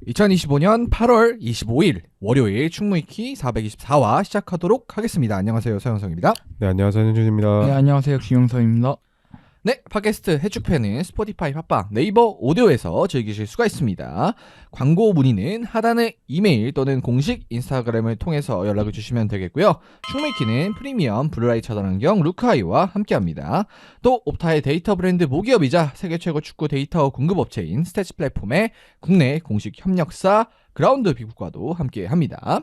2025년 8월 25일 월요일 충무이키 424화 시작하도록 하겠습니다. 안녕하세요, 서영성입니다. 네, 안녕하세요, 현준입니다. 네, 안녕하세요. 김영서입니다. 네, 팟캐스트 해축팬은 스포티파이, 팟빵, 네이버 오디오에서 즐기실 수가 있습니다. 광고 문의는 하단의 이메일 또는 공식 인스타그램을 통해서 연락을 주시면 되겠고요. 충무이키는 프리미엄 블루라이트 차단환경 루크아이와 함께합니다. 또 옵타의 데이터 브랜드 모기업이자 세계 최고 축구 데이터 공급업체인 스태츠 플랫폼의 국내 공식 협력사 그라운드 비국과도 함께합니다.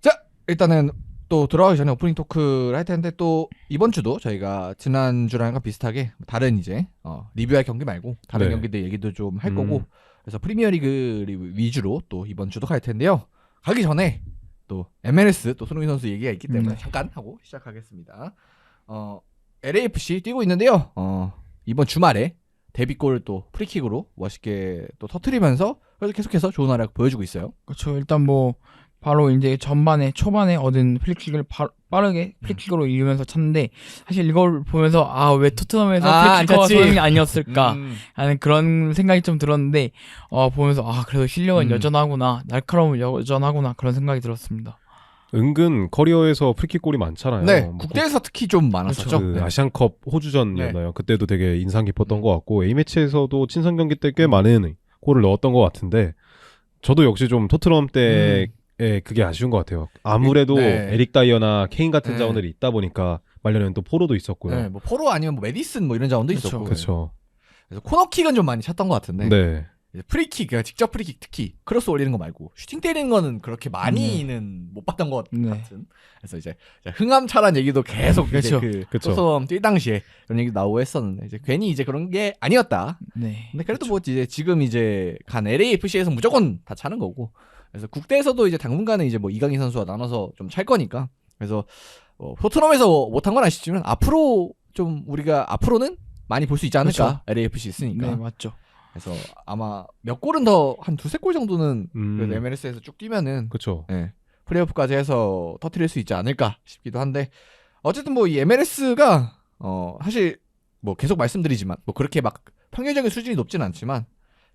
자, 일단은 또 들어가기 전에 오프닝 토크를 할 텐데 또 이번 주도 저희가 지난주랑 비슷하게 다른 이제 리뷰할 경기 말고 다른 경기들 얘기도 좀 할 거고, 그래서 프리미어리그 리뷰 위주로 또 이번 주도 갈 텐데요. 가기 전에 또 MLS 또 손흥민 선수 얘기가 있기 때문에 잠깐 하고 시작하겠습니다. LAFC 뛰고 있는데요. 이번 주말에 데뷔골 또 프리킥으로 멋있게 또 터트리면서 계속해서 좋은 활약 보여주고 있어요. 그렇죠. 일단 뭐 바로 이제 초반에 얻은 프리킥을 빠르게 프리킥으로 이으면서 찼는데, 사실 이걸 보면서 왜 토트넘에서 프리킥과 소용이 아니었을까 하는 그런 생각이 좀 들었는데, 보면서 그래도 실력은 여전하구나, 날카로움은 여전하구나, 그런 생각이 들었습니다. 은근 커리어에서 프리킥 골이 많잖아요. 네, 국대에서 특히 좀 많았었죠. 그 아시안컵 호주전이었나요? 그때도 되게 인상 깊었던 것 같고, A매치에서도 친선 경기 때 꽤 많은 골을 넣었던 것 같은데, 저도 역시 좀 토트넘 때 그게 아쉬운 것 같아요. 아무래도 에릭 다이어나 케인 같은 자원들이 있다 보니까 말년에는 또 포로도 있었고요. 네, 뭐 포로 아니면 뭐 메디슨 뭐 이런 자원도 있었고. 그렇죠. 그래서 코너킥은 좀 많이 찼던 것 같은데. 네. 프리킥, 그러니까 직접 프리킥, 특히 크로스 올리는 거 말고 슈팅 때리는 거는 그렇게 많이는 못 봤던 것 같은. 그래서 이제 흥암차란 얘기도 계속 이제 토트넘 뛸 당시에 그런 얘기 나오고 했었는데, 이제 괜히 이제 그런 게 아니었다. 네. 근데 그래도 뭐 이제 지금 이제 간 LAFC에서 무조건 다 차는 거고. 그래서 국대에서도 이제 당분간은 이제 뭐 이강인 선수와 나눠서 좀 찰 거니까. 그래서 토트넘에서 못한 건 아쉽지만 앞으로 좀 우리가 앞으로는 많이 볼 수 있지 않을까. 그렇죠. LAFC 있으니까. 네, 맞죠. 그래서 아마 몇 골은 더 한 두세 골 정도는 그래도 MLS에서 쭉 뛰면은 그렇죠. 네, 플레이오프까지 해서 터트릴 수 있지 않을까 싶기도 한데, 어쨌든 뭐 이 MLS가 사실 뭐 계속 말씀드리지만 뭐 그렇게 막 평균적인 수준이 높진 않지만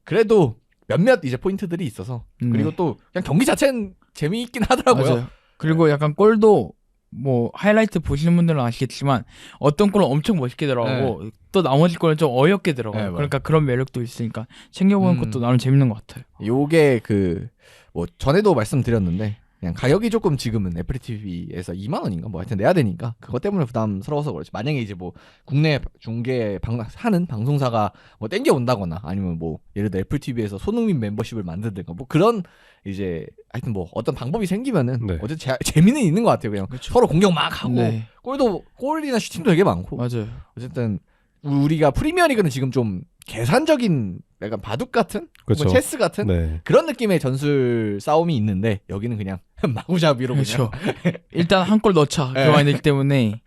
그래도 몇몇 이제 포인트들이 있어서, 그리고 또 그냥 경기 자체는 재미있긴 하더라고요. 맞아요. 그리고 약간 골도 뭐 하이라이트 보시는 분들은 아시겠지만 어떤 골은 엄청 멋있게 들어가고 또 나머지 골은 좀 어이없게 들어가요. 그러니까 그런 매력도 있으니까 챙겨보는 것도 나름 재밌는 것 같아요. 요게 뭐 전에도 말씀드렸는데, 그냥 가격이 조금 지금은 애플 TV에서 2만 원인가 뭐 하여튼 내야 되니까 그것 때문에 부담스러워서 그렇지, 만약에 이제 뭐 국내 중계 하는 방송사가 뭐 땡겨 온다거나 아니면 뭐 예를 들어 애플 TV에서 손흥민 멤버십을 만든다든가 뭐 그런 이제 하여튼 뭐 어떤 방법이 생기면은 어쨌든 재미는 있는 것 같아요. 그냥 서로 공격 막 하고 골이나 슈팅도 되게 많고. 맞아요. 어쨌든 우리가 프리미어리그는 지금 좀 계산적인 약간 바둑 같은, 뭐 체스 같은 그런 느낌의 전술 싸움이 있는데, 여기는 그냥 마구잡이로 그냥 일단 한 골 넣자 교환이기 때문에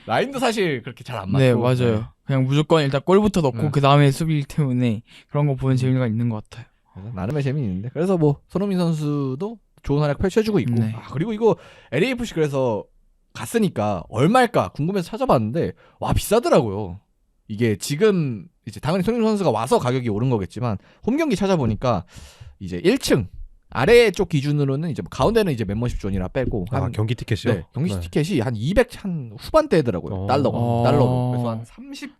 라인도 사실 그렇게 잘 안 맞고. 네, 맞아요. 그냥 무조건 일단 골부터 넣고 그 다음에 수비이기 때문에 그런 거 보는 재미가 있는 것 같아요. 나름의 재미있는데, 그래서 뭐 손흥민 선수도 좋은 활약 펼쳐주고 있고. 그리고 이거 LAFC 그래서 갔으니까 얼마일까 궁금해서 찾아봤는데 비싸더라고요. 이게 지금 이제 당연히 손흥민 선수가 와서 가격이 오른 거겠지만 홈 경기 찾아보니까 이제 1층 아래 쪽 기준으로는 이제 가운데는 이제 멤버십 존이라 빼고 경기 티켓이요? 네, 경기 티켓이 한 200 한 후반대더라고요. 달러로. 그래서 한 30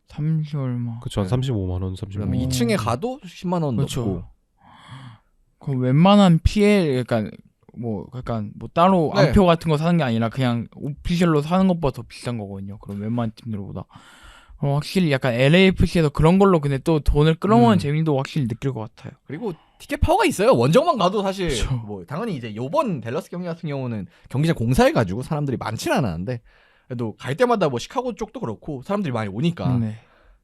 얼마. 그렇죠. 한 35만 원, 30만 원. 2층에 가도 10만 원 넣고. 그 웬만한 PL 뭐 따로 안표 같은 거 사는 게 아니라 그냥 오피셜로 사는 것보다 더 비싼 거거든요. 그럼 웬만한 팀들보다. 확실히 약간 LAFC에서 그런 걸로 근데 또 돈을 끌어모으는 재미도 확실히 느낄 것 같아요. 그리고 티켓 파워가 있어요. 원정만 가도 사실 뭐 당연히 이제 요번 댈러스 경기 같은 경우는 경기장 공사해가지고 사람들이 많지는 않았는데, 그래도 갈 때마다 뭐 시카고 쪽도 그렇고 사람들이 많이 오니까.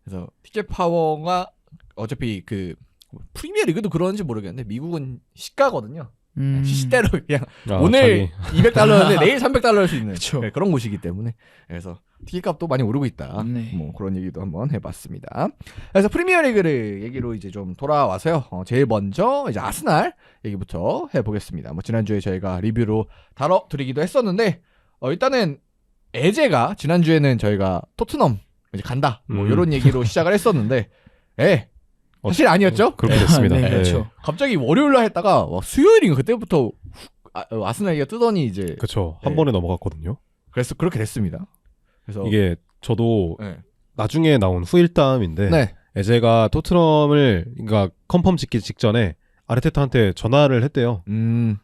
그래서 티켓 파워가 어차피 그 프리미어 리그도 그런지 모르겠는데 미국은 시가거든요. 시시대로 그냥 오늘 200달러인데 내일 300달러일 수 있는 그런 곳이기 때문에, 그래서 티켓값도 많이 오르고 있다. 뭐 그런 얘기도 한번 해봤습니다. 그래서 프리미어리그를 얘기로 이제 좀 돌아와서요. 제일 먼저 이제 아스날 얘기부터 해보겠습니다. 뭐 지난주에 저희가 리뷰로 다뤄드리기도 했었는데, 일단은 에제가 지난주에는 저희가 토트넘 이제 간다 뭐 이런 얘기로 시작을 했었는데, 사실 아니었죠? 그렇게 됐습니다. 네, 그렇죠. 갑자기 월요일날 했다가 수요일인가 그때부터 아스날이가 뜨더니 이제 그렇죠. 한 네. 번에 넘어갔거든요. 그래서 그렇게 됐습니다. 그래서 이게 저도 네. 나중에 나온 후일담인데 네. 에제가 토트넘을 그러니까 컨펌 짓기 직전에 아르테타한테 전화를 했대요.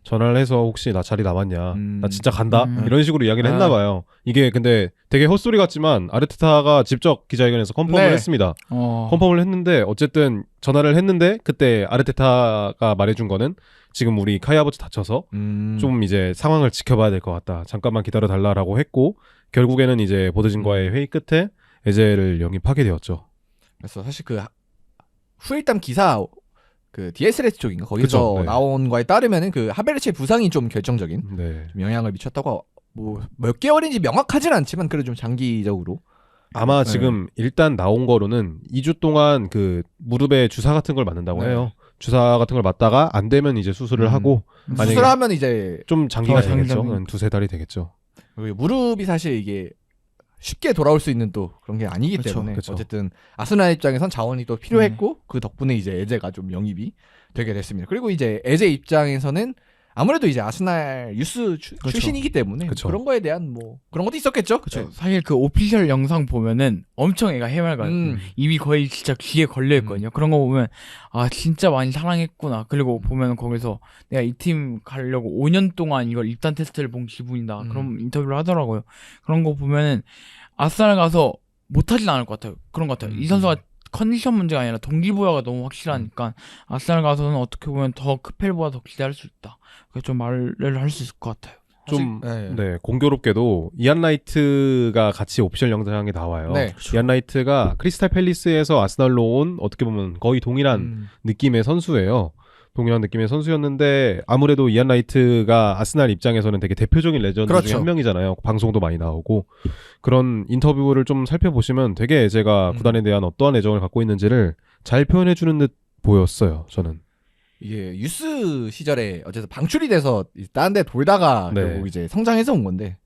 전화를 해서 혹시 나 자리 남았냐? 나 진짜 간다? 이런 식으로 이야기를 했나 봐요. 이게 근데 되게 헛소리 같지만 아르테타가 직접 기자회견에서 컨펌을 네. 했습니다. 컨펌을 했는데 어쨌든 전화를 했는데 그때 아르테타가 말해준 거는 지금 우리 카이 하버츠 다쳐서 좀 이제 상황을 지켜봐야 될 것 같다. 잠깐만 기다려 달라라고 했고 결국에는 이제 보드진과의 회의 끝에 에제를 영입하게 되었죠. 그래서 사실 그 후일담 기사 그 DSLS 쪽인가 거기서 그쵸, 네. 나온 거에 따르면은 그 하베르츠의 부상이 좀 결정적인 네. 좀 영향을 미쳤다고 뭐 몇 개월인지 명확하진 않지만 그래도 좀 장기적으로 아마 네. 지금 일단 나온 거로는 2주 동안 그 무릎에 주사 같은 걸 맞는다고 네. 해요. 주사 같은 걸 맞다가 안 되면 이제 수술을 하고 만약에 수술하면 이제 좀 장기가 더 되겠죠. 장기적인- 한 두세 달이 되겠죠. 그리고 무릎이 사실 이게 쉽게 돌아올 수 있는 또 그런 게 아니기 그쵸, 때문에 그쵸. 어쨌든 아스날 입장에선 자원이 또 필요했고 그 덕분에 이제 에제가 좀 영입이 되게 됐습니다. 그리고 이제 에제 입장에서는 아무래도 이제 아스날 유스 그쵸. 출신이기 때문에 그쵸. 그런 거에 대한 뭐 그런 것도 있었겠죠. 그렇죠. 사실 그 오피셜 영상 보면은 엄청 애가 해맑아요. 입이 거의 진짜 귀에 걸려 있거든요. 그런 거 보면 아 진짜 많이 사랑했구나. 그리고 보면 거기서 내가 이 팀 가려고 5년 동안 이걸 입단 테스트를 본 기분이다. 그런 인터뷰를 하더라고요. 그런 거 보면은 아스날 가서 못하진 않을 것 같아요. 그런 것 같아요. 이 선수가 컨디션 문제가 아니라 동기부여가 너무 확실하니까 아스날 가서는 어떻게 보면 더 크펠보다 더 기대할 수 있다. 그래서 좀 말을 할 수 있을 것 같아요. 좀 네. 네, 공교롭게도 이안 라이트가 같이 오피셜 영상에 나와요. 네. 이안 라이트가 크리스탈 팰리스에서 아스날로 온 어떻게 보면 거의 동일한 느낌의 선수예요. 동일한 느낌의 선수였는데 아무래도 이안 라이트가 아스날 입장에서는 되게 대표적인 레전드 그렇죠. 중에 한 명이잖아요. 방송도 많이 나오고 그런 인터뷰를 좀 살펴보시면 되게 제가 구단에 대한 어떠한 애정을 갖고 있는지를 잘 표현해주는 듯 보였어요. 저는. 이게 유스 시절에 어쨌든 방출이 돼서 다른 데 돌다가 네. 결국 이제 성장해서 온 건데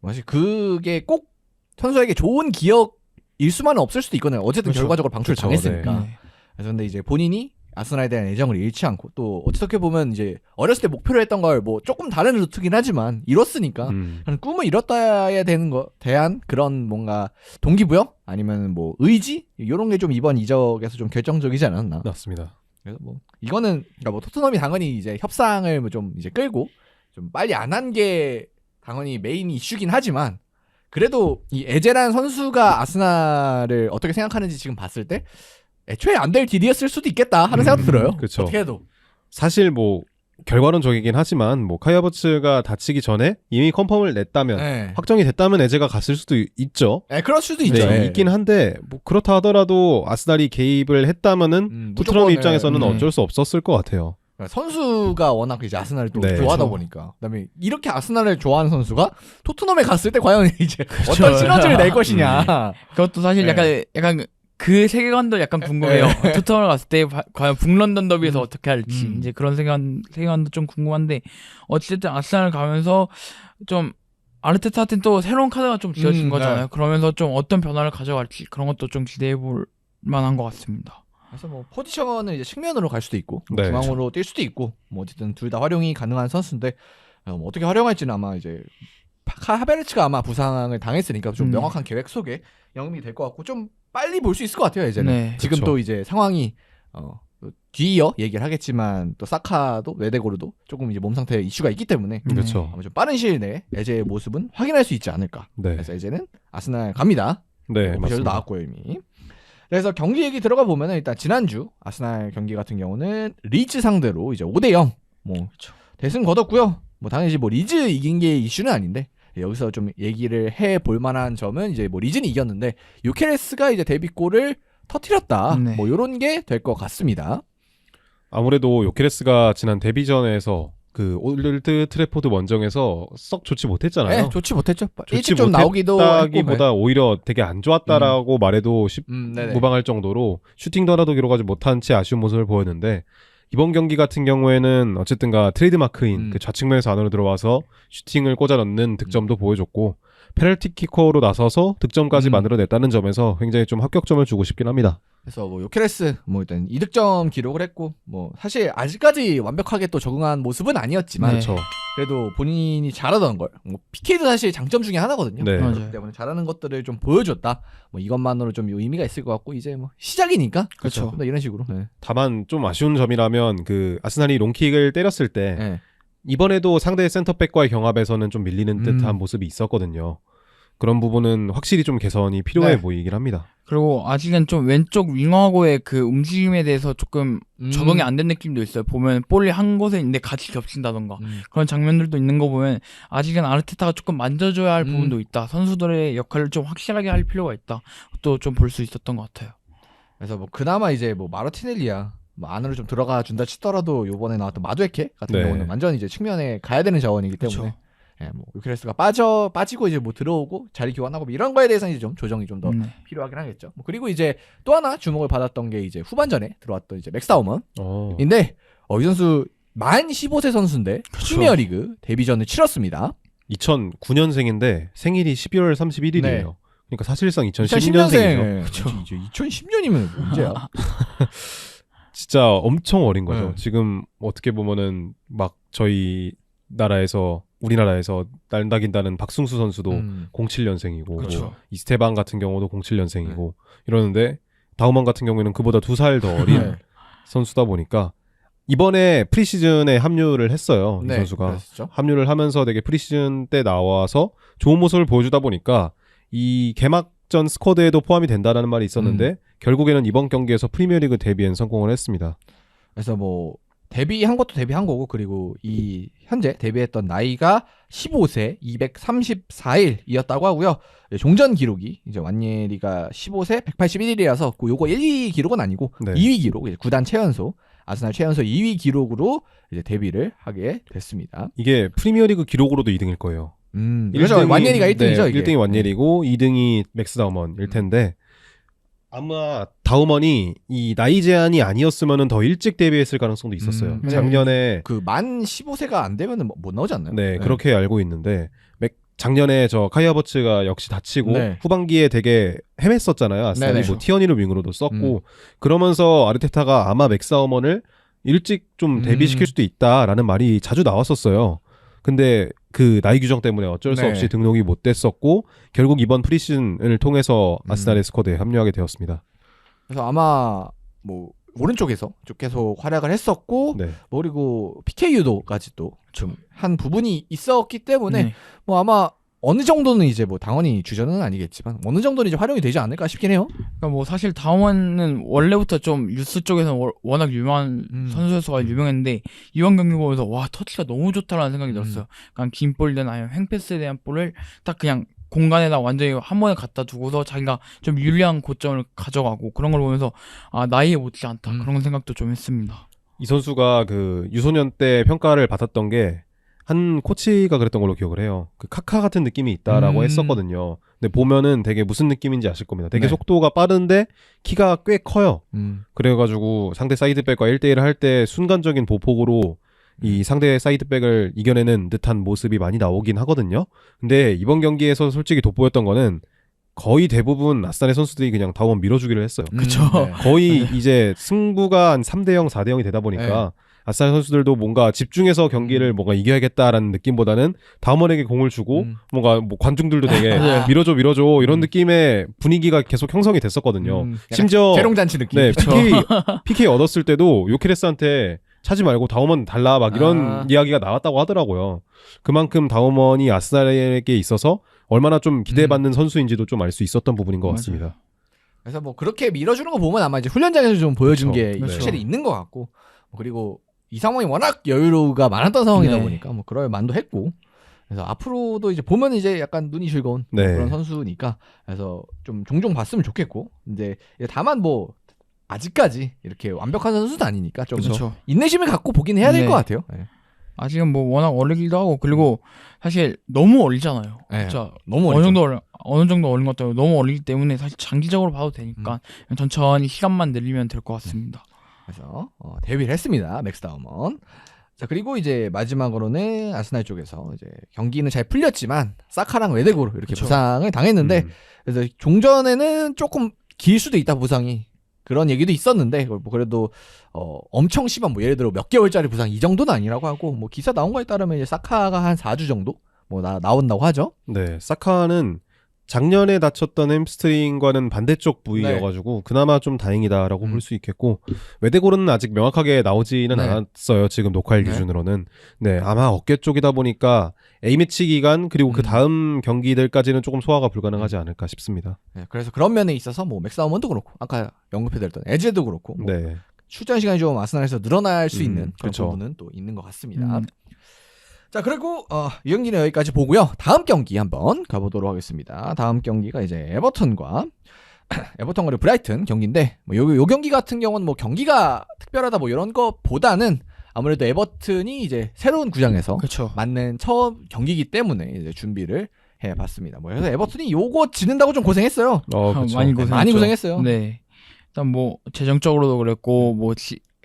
사실 그게 꼭 선수에게 좋은 기억일 수만은 없을 수도 있거든요. 어쨌든 그렇죠. 결과적으로 방출을 그렇죠. 당했으니까. 네. 그래서 근데 이제 본인이 아스날에 대한 애정을 잃지 않고 또 어떻게 보면 이제 어렸을 때 목표로 했던 걸 뭐 조금 다른 루트긴 하지만 이뤘으니까 저는 꿈을 이뤘다야 되는 거 대한 그런 뭔가 동기부여 아니면 뭐 의지 이런 게 좀 이번 이적에서 좀 결정적이지 않았나. 맞습니다. 그래서 뭐 이거는 그러니까 뭐 토트넘이 당연히 이제 협상을 뭐 좀 이제 끌고 좀 빨리 안 한 게 당연히 메인 이슈긴 하지만 그래도 이 에제라는 선수가 아스날을 어떻게 생각하는지 지금 봤을 때 애초에 안 될 딜이었을 수도 있겠다 하는 생각도 들어요. 그쵸. 어떻게 해도. 사실 뭐 결과론적이긴 하지만 뭐 카이 하버츠가 다치기 전에 이미 컨펌을 냈다면 네. 확정이 됐다면 에제가 갔을 수도 있죠. 네, 그럴 수도 네, 있죠. 네. 있긴 한데 뭐 그렇다 하더라도 아스날이 개입을 했다면은 토트넘 무조건, 입장에서는 네. 어쩔 수 없었을 것 같아요. 선수가 워낙 이제 아스날을 또 네. 좋아하다 그쵸. 보니까 그다음에 이렇게 아스날을 좋아하는 선수가 토트넘에 갔을 때 과연 이제 어떤 시너지를 낼 것이냐. 그것도 사실 네. 약간 그 세계관도 약간 궁금해요. 토트넘을 갔을 때 과연 북런던 더비에서 어떻게 할지 이제 그런 세계관도 좀 궁금한데 어쨌든 아스날 가면서 좀 아르테타한테는 또 새로운 카드가 좀 쥐어진 거잖아요. 네. 그러면서 좀 어떤 변화를 가져갈지 그런 것도 좀 기대해 볼 만한 것 같습니다. 그래서 뭐 포지션은 이제 측면으로 갈 수도 있고 네, 중앙으로 뛸 수도 있고 뭐 어쨌든 둘 다 활용이 가능한 선수인데 뭐 어떻게 활용할지는 아마 이제 하베르츠가 아마 부상을 당했으니까 좀 명확한 계획 속에 영입이 될 것 같고 좀 빨리 볼 수 있을 것 같아요. 이제는 네. 지금 그쵸. 또 이제 상황이 뒤이어 얘기를 하겠지만 또 사카도 외대고르도 조금 이제 몸 상태 이슈가 있기 때문에 그렇죠. 아마 좀 빠른 시일 내에 에제의 모습은 확인할 수 있지 않을까. 네, 그래서 에제는 아스날 갑니다. 네, 오피셜도 맞습니다. 나왔고요 이미. 그래서 경기 얘기 들어가 보면은 일단 지난주 아스날 경기 같은 경우는 리즈 상대로 이제 5대0 뭐 대승 거뒀고요. 뭐 당연히 뭐 리즈 이긴 게 이슈는 아닌데 여기서 좀 얘기를 해 볼 만한 점은 이제 뭐 리즈는 이겼는데 요케레스가 이제 데뷔골을 터뜨렸다. 네. 뭐 요런 게 될 것 같습니다. 아무래도 요케레스가 지난 데뷔전에서 그 올드 트래포드 원정에서 썩 좋지 못했잖아요. 네, 좋지 못했죠. 좋지 일찍 좀 나오기도 못했다기보다 오히려 되게 안 좋았다라고 말해도 네네. 무방할 정도로 슈팅도 하나도 기록하지 못한 채 아쉬운 모습을 보였는데 이번 경기 같은 경우에는 어쨌든가 트레이드마크인 그 좌측면에서 안으로 들어와서 슈팅을 꽂아 넣는 득점도 보여줬고 페널티 키커로 나서서 득점까지 음. 만들어냈다는 점에서 굉장히 좀 합격점을 주고 싶긴 합니다. 그래서 뭐 요케레스 뭐 일단 2득점 기록을 했고 뭐 사실 아직까지 완벽하게 또 적응한 모습은 아니었지만 네. 그렇죠. 그래도 본인이 잘하던 걸, 뭐 PK도 사실 장점 중에 하나거든요. 네. 맞아요. 그렇기 때문에 잘하는 것들을 좀 보여줬다. 뭐 이것만으로 좀 의미가 있을 것 같고 이제 뭐 시작이니까 그렇죠. 좀 더 이런 식으로. 네. 다만 좀 아쉬운 점이라면 그 아스날이 롱킥을 때렸을 때 네. 이번에도 상대 센터백과의 경합에서는 좀 밀리는 듯한 음. 모습이 있었거든요. 그런 부분은 확실히 좀 개선이 필요해 네. 보이긴 합니다. 그리고 아직은 좀 왼쪽 윙어하고의 그 움직임에 대해서 조금 적응이 안 된 느낌도 있어요. 보면 볼이 한 곳에 있는데 같이 겹친다던가 그런 장면들도 있는 거 보면 아직은 아르테타가 조금 만져줘야 할 부분도 있다. 선수들의 역할을 좀 확실하게 할 필요가 있다. 또 좀 볼 수 있었던 것 같아요. 그래서 뭐 그나마 이제 뭐 마르티넬리야 뭐 안으로 좀 들어가 준다 치더라도 요번에 나왔던 마두에케 같은 네. 경우는 완전 이제 측면에 가야 되는 자원이기 때문에 그렇죠. 예, 뭐 요케레스가 빠지고 이제 뭐 들어오고 자리 교환하고 뭐 이런 거에 대해서는 이제 좀 조정이 좀 더 네. 필요하긴 하겠죠. 뭐 그리고 이제 또 하나 주목을 받았던 게 이제 후반전에 들어왔던 이제 맥스다우먼인데 이 선수 만 15세 선수인데 프리미어리그 데뷔전을 치렀습니다. 2009년생인데 생일이 12월 31일이에요. 네. 그러니까 사실상 2010년생이죠. 그쵸. 이제 2010년이면 문제야. 진짜 엄청 어린 거죠. 네. 지금 어떻게 보면은 막 저희 우리나라에서 날다긴다는 박승수 선수도 07년생이고 그렇죠. 뭐 이스테반 같은 경우도 07년생이고 이러는데 다우먼 같은 경우에는 그보다 2살 더 어린 네. 선수다 보니까 이번에 프리시즌에 합류를 했어요. 이 네, 선수가 그랬었죠. 합류를 하면서 되게 프리시즌 때 나와서 좋은 모습을 보여주다 보니까 이 개막전 스쿼드에도 포함이 된다라는 말이 있었는데 결국에는 이번 경기에서 프리미어리그 데뷔엔 성공을 했습니다. 그래서 뭐 데뷔한 것도 데뷔한 거고 그리고 이 현재 데뷔했던 나이가 15세 234일이었다고 하고요. 종전 기록이 이제 완예리가 15세 181일이라서 요거 1위 기록은 아니고 네. 2위 기록, 이제 구단 최연소 아스날 최연소 2위 기록으로 이제 데뷔를 하게 됐습니다. 이게 프리미어리그 기록으로도 2등일 거예요. 그래서 완예리가 1등이죠. 이게. 1등이 완예리고 2등이 맥스 다우먼일 텐데 아마 다우먼이 이 나이 제한이 아니었으면 더 일찍 데뷔했을 가능성도 있었어요. 네. 작년에 그만 15세가 안 되면 못 나오지 않나요? 네, 그렇게 알고 있는데 작년에 저 카이 하버츠가 역시 다치고 네. 후반기에 되게 헤맸었잖아요. 아스날이 네네. 뭐 티어니로 윙으로도 썼고 그러면서 아르테타가 아마 맥스 다우먼을 일찍 좀 데뷔시킬 수도 있다라는 말이 자주 나왔었어요. 근데 그 나이 규정 때문에 어쩔 수 네. 없이 등록이 못 됐었고 결국 이번 프리시즌을 통해서 아스날의 스쿼드에 합류하게 되었습니다. 그래서 아마 뭐 오른쪽에서 쭉 계속 활약을 했었고 네. 뭐 그리고 PK 유도까지 또 좀 한 부분이 있었기 때문에 네. 뭐 아마 어느 정도는 이제 뭐 당연히 주전은 아니겠지만 어느 정도는 이제 활용이 되지 않을까 싶긴 해요. 그러니까 뭐 사실 다우먼은 원래부터 좀 뉴스 쪽에서 워낙 유명한 선수여서 유명했는데 이번 경기 보면서 와 터치가 너무 좋다라는 생각이 들었어요. 그냥 긴 볼이든 아니면 횡패스에 대한 볼을 딱 그냥 공간에다 완전히 한 번에 갖다 두고서 자기가 좀 유리한 고점을 가져가고 그런 걸 보면서 아 나이에 못지 않다 그런 생각도 좀 했습니다. 이 선수가 그 유소년 때 평가를 받았던 게 한 코치가 그랬던 걸로 기억을 해요. 그 카카 같은 느낌이 있다라고 했었거든요. 근데 보면은 되게 무슨 느낌인지 아실 겁니다. 되게 네. 속도가 빠른데 키가 꽤 커요. 그래가지고 상대 사이드백과 1대1을 할 때 순간적인 보폭으로 이 상대 사이드백을 이겨내는 듯한 모습이 많이 나오긴 하거든요. 근데 이번 경기에서 솔직히 돋보였던 거는 거의 대부분 아스날의 선수들이 그냥 다우먼 밀어주기를 했어요. 그쵸. 네. 거의 이제 승부가 한 3대0, 4대0이 되다 보니까 아스날 선수들도 뭔가 집중해서 경기를 뭔가 이겨야겠다라는 느낌보다는 다우먼에게 공을 주고 뭔가 뭐 관중들도 되게 맞아요. 밀어줘 이런 느낌의 분위기가 계속 형성이 됐었거든요. 심지어 재롱잔치 느낌. 네, PK 얻었을 때도 요케레스한테 차지 말고 다우먼 달라 막 이런 이야기가 나왔다고 하더라고요. 그만큼 다우먼이 아스날에게 있어서 얼마나 좀 기대받는 선수인지도 좀 알 수 있었던 부분인 것 같습니다. 그래서 뭐 그렇게 밀어주는 거 보면 아마 이제 훈련장에서 좀 보여준 그쵸. 게 네. 확실히 있는 것 같고 그리고 이 상황이 워낙 여유가 많았던 상황이다 네. 보니까 뭐 그럴 만도 했고 그래서 앞으로도 이제 보면 이제 약간 눈이 즐거운 네. 그런 선수니까 그래서 좀 종종 봤으면 좋겠고 근데 다만 뭐 아직까지 이렇게 완벽한 선수도 아니니까 좀 그렇죠. 인내심을 갖고 보긴 해야 될 네. 것 같아요. 네. 아직은 뭐 워낙 어리기도 하고 그리고 사실 너무 어리잖아요. 네. 진짜 너무 어느 정도 어린 것 같아요. 너무 어리기 때문에 사실 장기적으로 봐도 되니까 그냥 천천히 시간만 늘리면 될 것 같습니다. 그래서 데뷔를 했습니다. 맥스 다우먼. 자 그리고 이제 마지막으로는 아스날 쪽에서 이제 경기는 잘 풀렸지만 사카랑 웨데고로 이렇게 그쵸. 부상을 당했는데 그래서 종전에는 조금 길 수도 있다 부상이 그런 얘기도 있었는데 뭐 그래도 엄청 심한 뭐 예를 들어 몇 개월짜리 부상 이 정도는 아니라고 하고 뭐 기사 나온 거에 따르면 이제 사카가 한 4주 정도 뭐 나온다고 하죠. 네, 사카는 작년에 다쳤던 햄스트링과는 반대쪽 부위여가지고 그나마 좀 다행이다라고 볼 수 있겠고 웨데고르는 아직 명확하게 나오지는 네. 않았어요. 지금 녹화일 네. 기준으로는. 네, 아마 어깨 쪽이다 보니까 A매치 기간 그리고 그 다음 경기들까지는 조금 소화가 불가능하지 않을까 싶습니다. 네, 그래서 그런 면에 있어서 뭐 맥사우먼도 그렇고 아까 언급해드렸던 에즈도 그렇고 뭐 네, 출전 시간이 좀 아스날에서 늘어날 수 있는 그런 그쵸. 부분은 또 있는 것 같습니다. 자 그리고 이 경기는 여기까지 보고요. 다음 경기 한번 가보도록 하겠습니다. 다음 경기가 이제 에버턴과 그리고 브라이튼 경기인데 뭐 요 경기 같은 경우는 뭐 경기가 특별하다 뭐 이런 것보다는 아무래도 에버튼이 이제 새로운 구장에서 그렇죠. 맞는 처음 경기이기 때문에 이제 준비를 해봤습니다. 뭐 그래서 에버튼이 요거 지는다고 좀 고생했어요. 그쵸. 많이 고생했죠. 많이 고생했어요. 네. 일단 뭐 재정적으로도 그랬고 뭐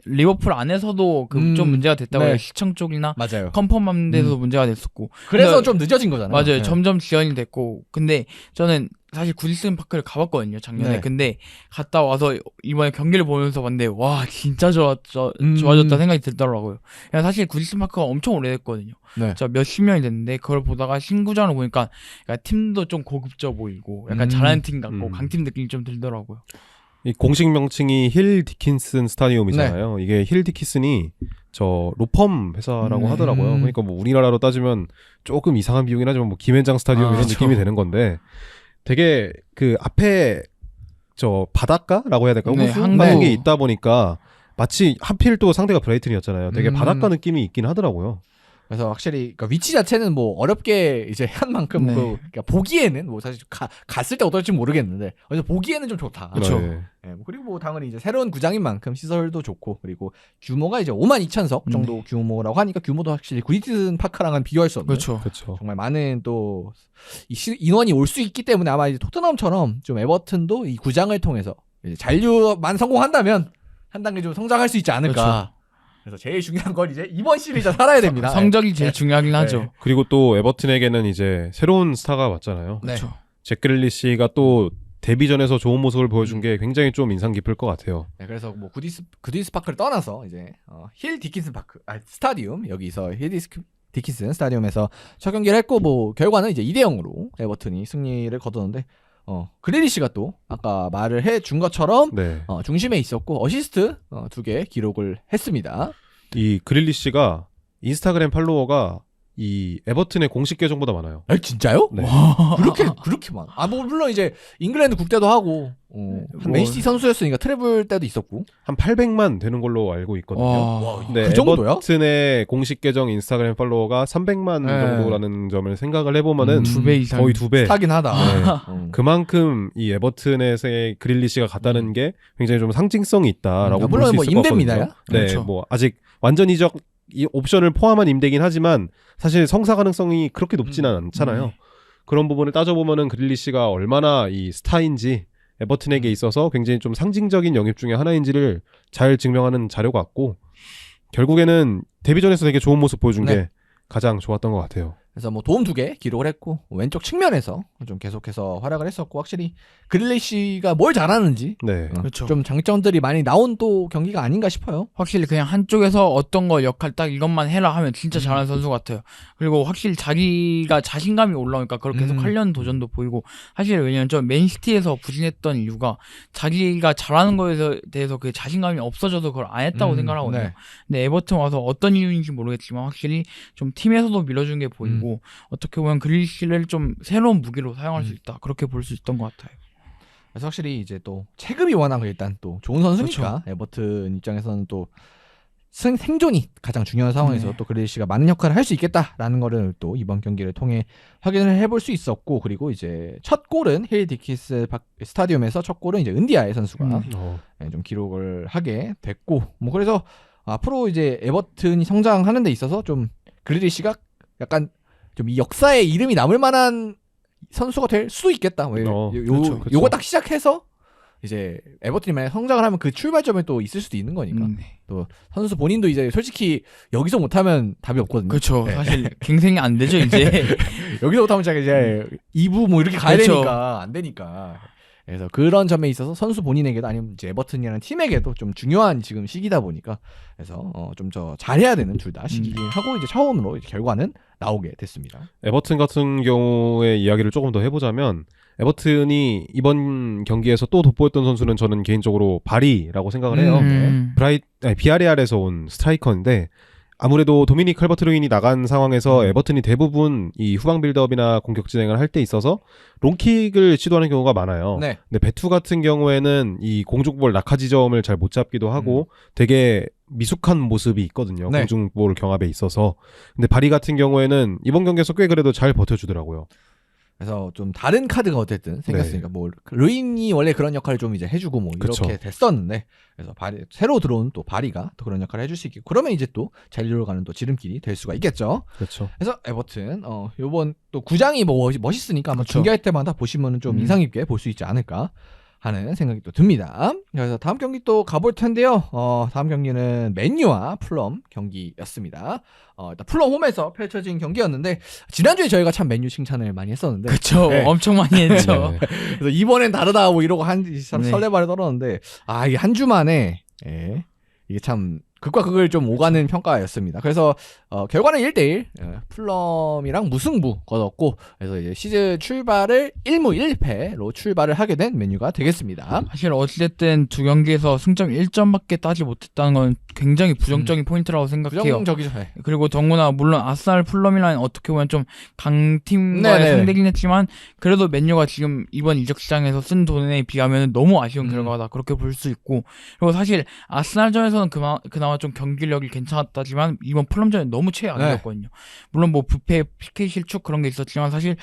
리버풀 안에서도 그 좀 문제가 됐다고 네. 해요. 시청 쪽이나 맞아요. 컨펌하는 데도 문제가 됐었고. 그래서 근데- 좀 늦어진 거잖아요. 맞아요. 네. 점점 지연이 됐고. 근데 저는 사실 구디슨 파크를 가봤거든요. 작년에. 네. 근데 갔다 와서 이번에 경기를 보면서 봤는데 와 진짜 좋아졌다 음. 생각이 들더라고요. 그냥 사실 구디슨 파크가 엄청 오래됐거든요. 네. 저 몇십 년이 됐는데 그걸 보다가 신구장을 보니까 약간 팀도 좀 고급져 보이고 약간 음. 잘하는 팀 같고 음. 강팀 느낌이 좀 들더라고요. 이 공식 명칭이 힐 디킨슨 스타디움이잖아요. 이게 힐 디킨슨이 저 로펌 회사라고 하더라고요. 그러니까 뭐 우리나라로 따지면 조금 이상한 비용이긴 하지만 뭐 김앤장 스타디움 이런 그쵸. 느낌이 되는 건데 되게 그 앞에 저 바닷가라고 해야 될까요? 네, 호수 항구. 같은 게 있다 보니까 마치 하필 또 상대가 브라이튼이었잖아요. 되게 바닷가 느낌이 있긴 하더라고요. 그래서 확실히 그러니까 위치 자체는 뭐 어렵게 이제 한 만큼 네. 그러니까 보기에는 뭐 사실 갔을 때 어떨지 모르겠는데 그래서 보기에는 좀 좋다. 그쵸. 네. 네, 뭐 그리고 뭐 당연히 이제 새로운 구장인 만큼 시설도 좋고 그리고 규모가 이제 52,000석 정도 규모라고 하니까 규모도 확실히 구디슨 파크랑은 비교할 수 없는 그렇죠. 그렇죠. 정말 많은 또 인원이 올 수 있기 때문에 아마 이제 토트넘처럼 좀 에버튼도 이 구장을 통해서 이제 잔류만 성공한다면 한 단계 좀 성장할 수 있지 않을까. 그래서 제일 중요한 건 이제 이번 시리즈 살아야 됩니다. 성적이 제일 네. 중요하긴 네. 하죠. 그리고 또 에버튼에게는 이제 새로운 스타가 왔잖아요. 네. 그렇죠. 잭 그릴리시가 또 데뷔전에서 좋은 모습을 보여준 게 굉장히 좀 인상 깊을 것 같아요. 네, 그래서 뭐 구디스 파크를 떠나서 이제 힐 디킨슨 파크 스타디움 여기서 힐 디킨슨 스타디움에서 첫 경기를 했고 뭐 결과는 이제 2대0으로 에버튼이 승리를 거두는데 그릴리시가 또 아까 말을 해준 것처럼 네. 중심에 있었고 어시스트 2개 기록을 했습니다. 이 그릴리시가 인스타그램 팔로워가 이 에버튼의 공식 계정보다 많아요. 에 진짜요? 네. 그렇게 많아. 뭐 물론 이제 잉글랜드 국대도 하고 한 맨시티 선수였으니까 트래블 때도 있었고. 한 800만 되는 걸로 알고 있거든요. 와. 네, 그 정도야? 에버튼의 공식 계정 인스타그램 팔로워가 300만 네. 정도라는 점을 생각을 해보면은 2배 이상. 거의 2배. 스타긴 하다. 네. 그만큼 이 에버튼에서의 그릴리시가 갔다는 게 굉장히 좀 상징성이 있다라고 볼 물론 수 뭐 있을 것 임대입니다. 같거든요. 네, 그렇죠. 뭐 아직 완전 이적 이 옵션을 포함한 임대긴 하지만 사실 성사 가능성이 그렇게 높지는 않잖아요. 그런 부분을 따져보면은 그릴리시가 얼마나 이 스타인지 에버튼에게 있어서 굉장히 좀 상징적인 영입 중에 하나인지를 잘 증명하는 자료 같고 결국에는 데뷔전에서 되게 좋은 모습 보여준 네. 게 가장 좋았던 것 같아요. 그래서 뭐 도움 2개 기록을 했고 왼쪽 측면에서 좀 계속해서 활약을 했었고 확실히 그릴리시가 뭘 잘하는지 네. 그렇죠. 좀 장점들이 많이 나온 또 경기가 아닌가 싶어요. 확실히 그냥 한쪽에서 어떤 거 역할 딱 이것만 해라 하면 진짜 잘하는 선수 같아요. 그리고 확실히 자기가 자신감이 올라오니까 그걸 계속 하려는 도전도 보이고 사실 왜냐면 저 맨시티에서 부진했던 이유가 자기가 잘하는 거에 대해서 그 자신감이 없어져서 그걸 안 했다고 생각하거든요. 네. 근데 에버튼 와서 어떤 이유인지 모르겠지만 확실히 좀 팀에서도 밀어준 게 보이고 어떻게 보면 그릴리시를 좀 새로운 무기로 사용할 수 있다. 그렇게 볼 수 있던 것 같아요. 그래서 확실히 이제 또 체급이 워낙 일단 또 좋은 선수니까 에버튼 입장에서는 또 생존이 가장 중요한 상황에서 네. 또 그릴리시가 많은 역할을 할 수 있겠다라는 거를 또 이번 경기를 통해 확인을 해볼 수 있었고 그리고 이제 첫 골은 힐 디키스 스타디움에서 첫 골은 이제 은디아의 선수가 좀 기록을 하게 됐고 뭐 그래서 앞으로 이제 에버튼이 성장하는 데 있어서 좀 그릴리시가 약간 좀 이 역사에 이름이 남을 만한 선수가 될 수도 있겠다. 그렇죠. 요거 딱 시작해서 이제 에버튼이 만약 성장을 하면 그 출발점에 또 있을 수도 있는 거니까. 네. 또 선수 본인도 이제 솔직히 여기서 못하면 답이 없거든요. 그렇죠. 네. 사실 갱생이 안 되죠 이제. 여기서 못하면 제가 이제 2부 뭐 이렇게 가야 그렇죠. 되니까 안 되니까. 그래서 그런 점에 있어서 선수 본인에게도 아니면 이제 에버튼이라는 팀에게도 좀 중요한 지금 시기다 보니까 그래서 좀 더 잘해야 되는 둘 다 시기긴 하고 이제 처음으로 이제 결과는 나오게 됐습니다. 에버튼 같은 경우의 이야기를 조금 더 해보자면 에버튼이 이번 경기에서 또 돋보였던 선수는 저는 개인적으로 바리라고 생각을 해요. 비아레알에서 온 스트라이커인데 아무래도 도미닉 칼버트루인이 나간 상황에서 에버튼이 대부분 이 후방 빌드업이나 공격 진행을 할 때 있어서 롱킥을 시도하는 경우가 많아요. 네. 근데 베투 같은 경우에는 이 공중볼 낙하 지점을 잘 못 잡기도 하고 되게 미숙한 모습이 있거든요. 네. 공중볼 경합에 있어서. 근데 바리 같은 경우에는 이번 경기에서 꽤 그래도 잘 버텨주더라고요. 그래서 좀 다른 카드가 어쨌든 생겼으니까 뭐 루인이 원래 그런 역할을 좀 이제 해주고 뭐 이렇게 그쵸. 됐었는데 그래서 새로 들어온 또 바리가 또 그런 역할을 해줄 수 있고 그러면 이제 또 잘 이끌어가는 또 지름길이 될 수가 있겠죠. 그렇죠. 그래서 에버튼 요번 또 구장이 뭐 멋있으니까 아마 그쵸. 중계할 때마다 보시면은 좀 인상 깊게 볼 수 있지 않을까 하는 생각이 또 듭니다. 그래서 다음 경기 또 가볼 텐데요. 다음 경기는 맨유와 풀럼 경기였습니다. 일단 풀럼 홈에서 펼쳐진 경기였는데 지난주에 저희가 참 맨유 칭찬을 많이 했었는데 그렇죠. 네. 엄청 많이 했죠. 네. 그래서 이번엔 다르다 뭐 이러고 네. 설레발을 떨었는데 이게 한 주 만에 이게 참 극과 극을 좀 오가는 평가였습니다. 그래서 결과는 1대1 풀럼이랑 무승부 거뒀고 그래서 이제 시즌 출발을 1무 1패로 출발을 하게 된 메뉴가 되겠습니다. 사실 어쨌든 두 경기에서 승점 1점밖에 따지 못했다는 건 굉장히 부정적인 포인트라고 생각해요. 부정적이죠. 네. 그리고 더구나 물론 아스날 풀럼이라는 어떻게 보면 좀 강팀과의 네네. 상대긴 했지만 그래도 맨유가 지금 이번 이적 시장에서 쓴 돈에 비하면 너무 아쉬운 음. 결과다 그렇게 볼 수 있고 그리고 사실 아스날전에서는 그나마 좀 경기력이 괜찮았다지만 이번 풀럼전은 너무 최악이었거든요. 물론 뭐 부패 PK 실축 그런 게 있었지만 사실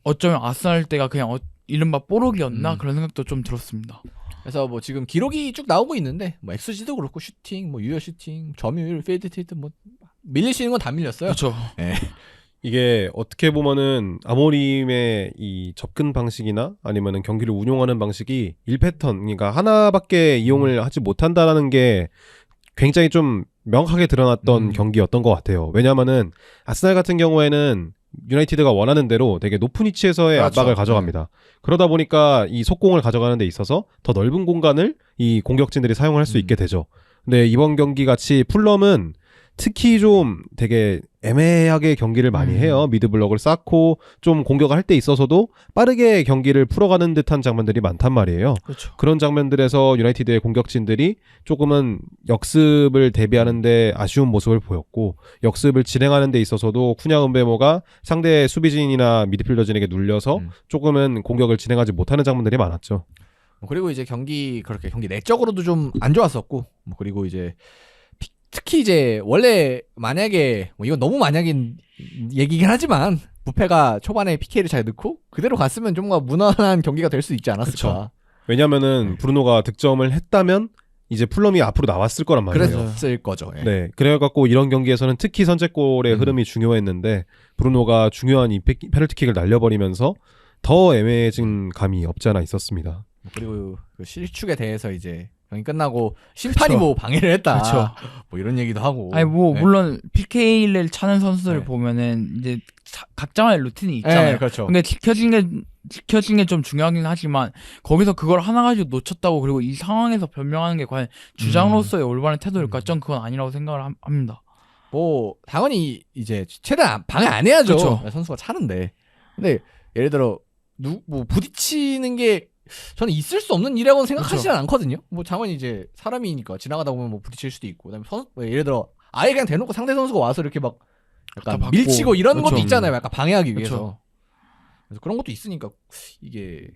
어쩌면 아스날 때가 그냥 이른바 뽀록이었나 그런 생각도 좀 들었습니다. 그래서 뭐 지금 기록이 쭉 나오고 있는데 뭐 XG도 그렇고 슈팅, 뭐 유효 슈팅, 점유율, 필드 테이트 뭐 밀릴 수 있는 건 다 밀렸어요. 그렇죠. 이게 어떻게 보면은 아모림의 이 접근 방식이나 아니면은 경기를 운용하는 방식이 1패턴 그러니까 하나밖에 이용을 하지 못한다라는 게 굉장히 좀 명확하게 드러났던 경기였던 것 같아요. 왜냐하면은 아스날 같은 경우에는 유나이티드가 원하는 대로 되게 높은 위치에서의 그렇죠. 압박을 가져갑니다. 그러다 보니까 이 속공을 가져가는 데 있어서 더 넓은 공간을 이 공격진들이 사용할 수 있게 되죠. 근데 이번 경기 같이 풀럼은 특히 좀 되게 애매하게 경기를 많이 해요. 미드블럭을 쌓고 좀 공격을 할 때 있어서도 빠르게 경기를 풀어가는 듯한 장면들이 많단 말이에요. 그렇죠. 그런 장면들에서 유나이티드의 공격진들이 조금은 역습을 대비하는데 아쉬운 모습을 보였고 역습을 진행하는 데 있어서도 쿠냐 은베모가 상대 수비진이나 미드필더진에게 눌려서 조금은 공격을 진행하지 못하는 장면들이 많았죠. 그리고 이제 그렇게 경기 내적으로도 좀 안 좋았었고 뭐 그리고 이제 특히 이제 원래 만약에 뭐 이건 너무 만약인 얘기긴 하지만 부패가 초반에 PK를 잘 넣고 그대로 갔으면 좀 더 무난한 경기가 될 수 있지 않았을까. 그쵸. 왜냐면은 브루노가 득점을 했다면 이제 풀럼이 앞으로 나왔을 거란 말이에요. 그랬을 거죠. 예. 네, 그래갖고 이런 경기에서는 특히 선제골의 흐름이 중요했는데 브루노가 중요한 이 페널티킥을 날려버리면서 더 애매해진 감이 없지 않아 있었습니다. 그리고 그 실축에 대해서 이제 경기 끝나고 심판이 그쵸. 뭐 방해를 했다. 그쵸. 뭐 이런 얘기도 하고. 아니 뭐 네. 물론 PK를 차는 선수들 네. 보면은 이제 각자만의 루틴이 있잖아요. 네, 그렇죠. 근데 지켜진 게 좀 중요하긴 하지만 거기서 그걸 하나 가지고 놓쳤다고 그리고 이 상황에서 변명하는 게 과연 주장으로서의 올바른 태도일까? 전 그건 아니라고 생각을 합니다. 뭐 당연히 이제 최대한 방해 안 해야죠. 그쵸. 선수가 차는데. 근데 예를 들어 뭐 부딪히는 게 저는 있을 수 없는 일이라고는 생각하지는 않거든요. 뭐 당연히 이제 사람이니까 지나가다 보면 뭐 부딪힐 수도 있고. 그다음에 뭐 예를 들어 아예 그냥 대놓고 상대 선수가 와서 이렇게 막 약간 받고. 밀치고 이런 그쵸. 것도 있잖아요. 약간 방해하기 그쵸. 위해서. 그래서 그런 것도 있으니까 이게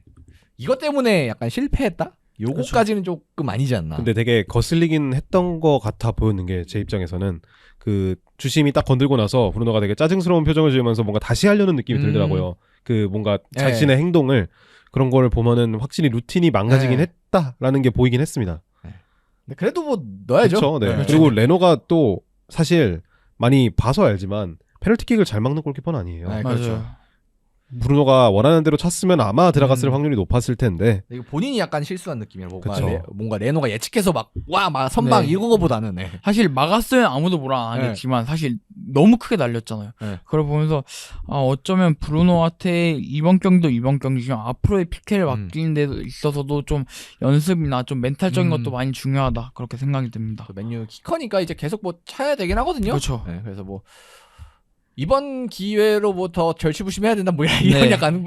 이것 때문에 약간 실패했다? 요거까지는 조금 아니지 않나. 근데 되게 거슬리긴 했던 것 같아 보였는 게 제 입장에서는 그 주심이 딱 건들고 나서 브루노가 되게 짜증스러운 표정을 지으면서 뭔가 다시 하려는 느낌이 들더라고요. 그 뭔가 자신의 행동을 그런 걸 보면은 확실히 루틴이 망가지긴 했다라는 게 보이긴 했습니다. 근데 그래도 뭐 넣어야죠. 그렇죠. 네. 네. 그리고 레노가 또 사실 많이 봐서 알지만 페널티킥을 잘 막는 골키퍼는 아니에요. 네, 맞아요. 그렇죠. 브루노가 원하는 대로 찼으면 아마 들어갔을 음. 확률이 높았을 텐데. 이거 본인이 약간 실수한 느낌이야. 뭔가, 그쵸. 뭔가 레노가 예측해서 막 선방 네. 이런 거보다는 네. 사실 막았으면 아무도 뭐라 안 하겠지만 사실 너무 크게 날렸잖아요. 네. 그걸 보면서 어쩌면 브루노한테 이번 경기지만 앞으로의 PK를 맡기는 데 있어서도 좀 연습이나 좀 멘탈적인 것도 많이 중요하다 그렇게 생각이 듭니다. 맨유 키커니까 이제 계속 뭐 차야 되긴 하거든요. 그렇죠. 네, 그래서 뭐 이번 기회로 뭐 더 절치부심해야 된다 뭐 이런 네. 약간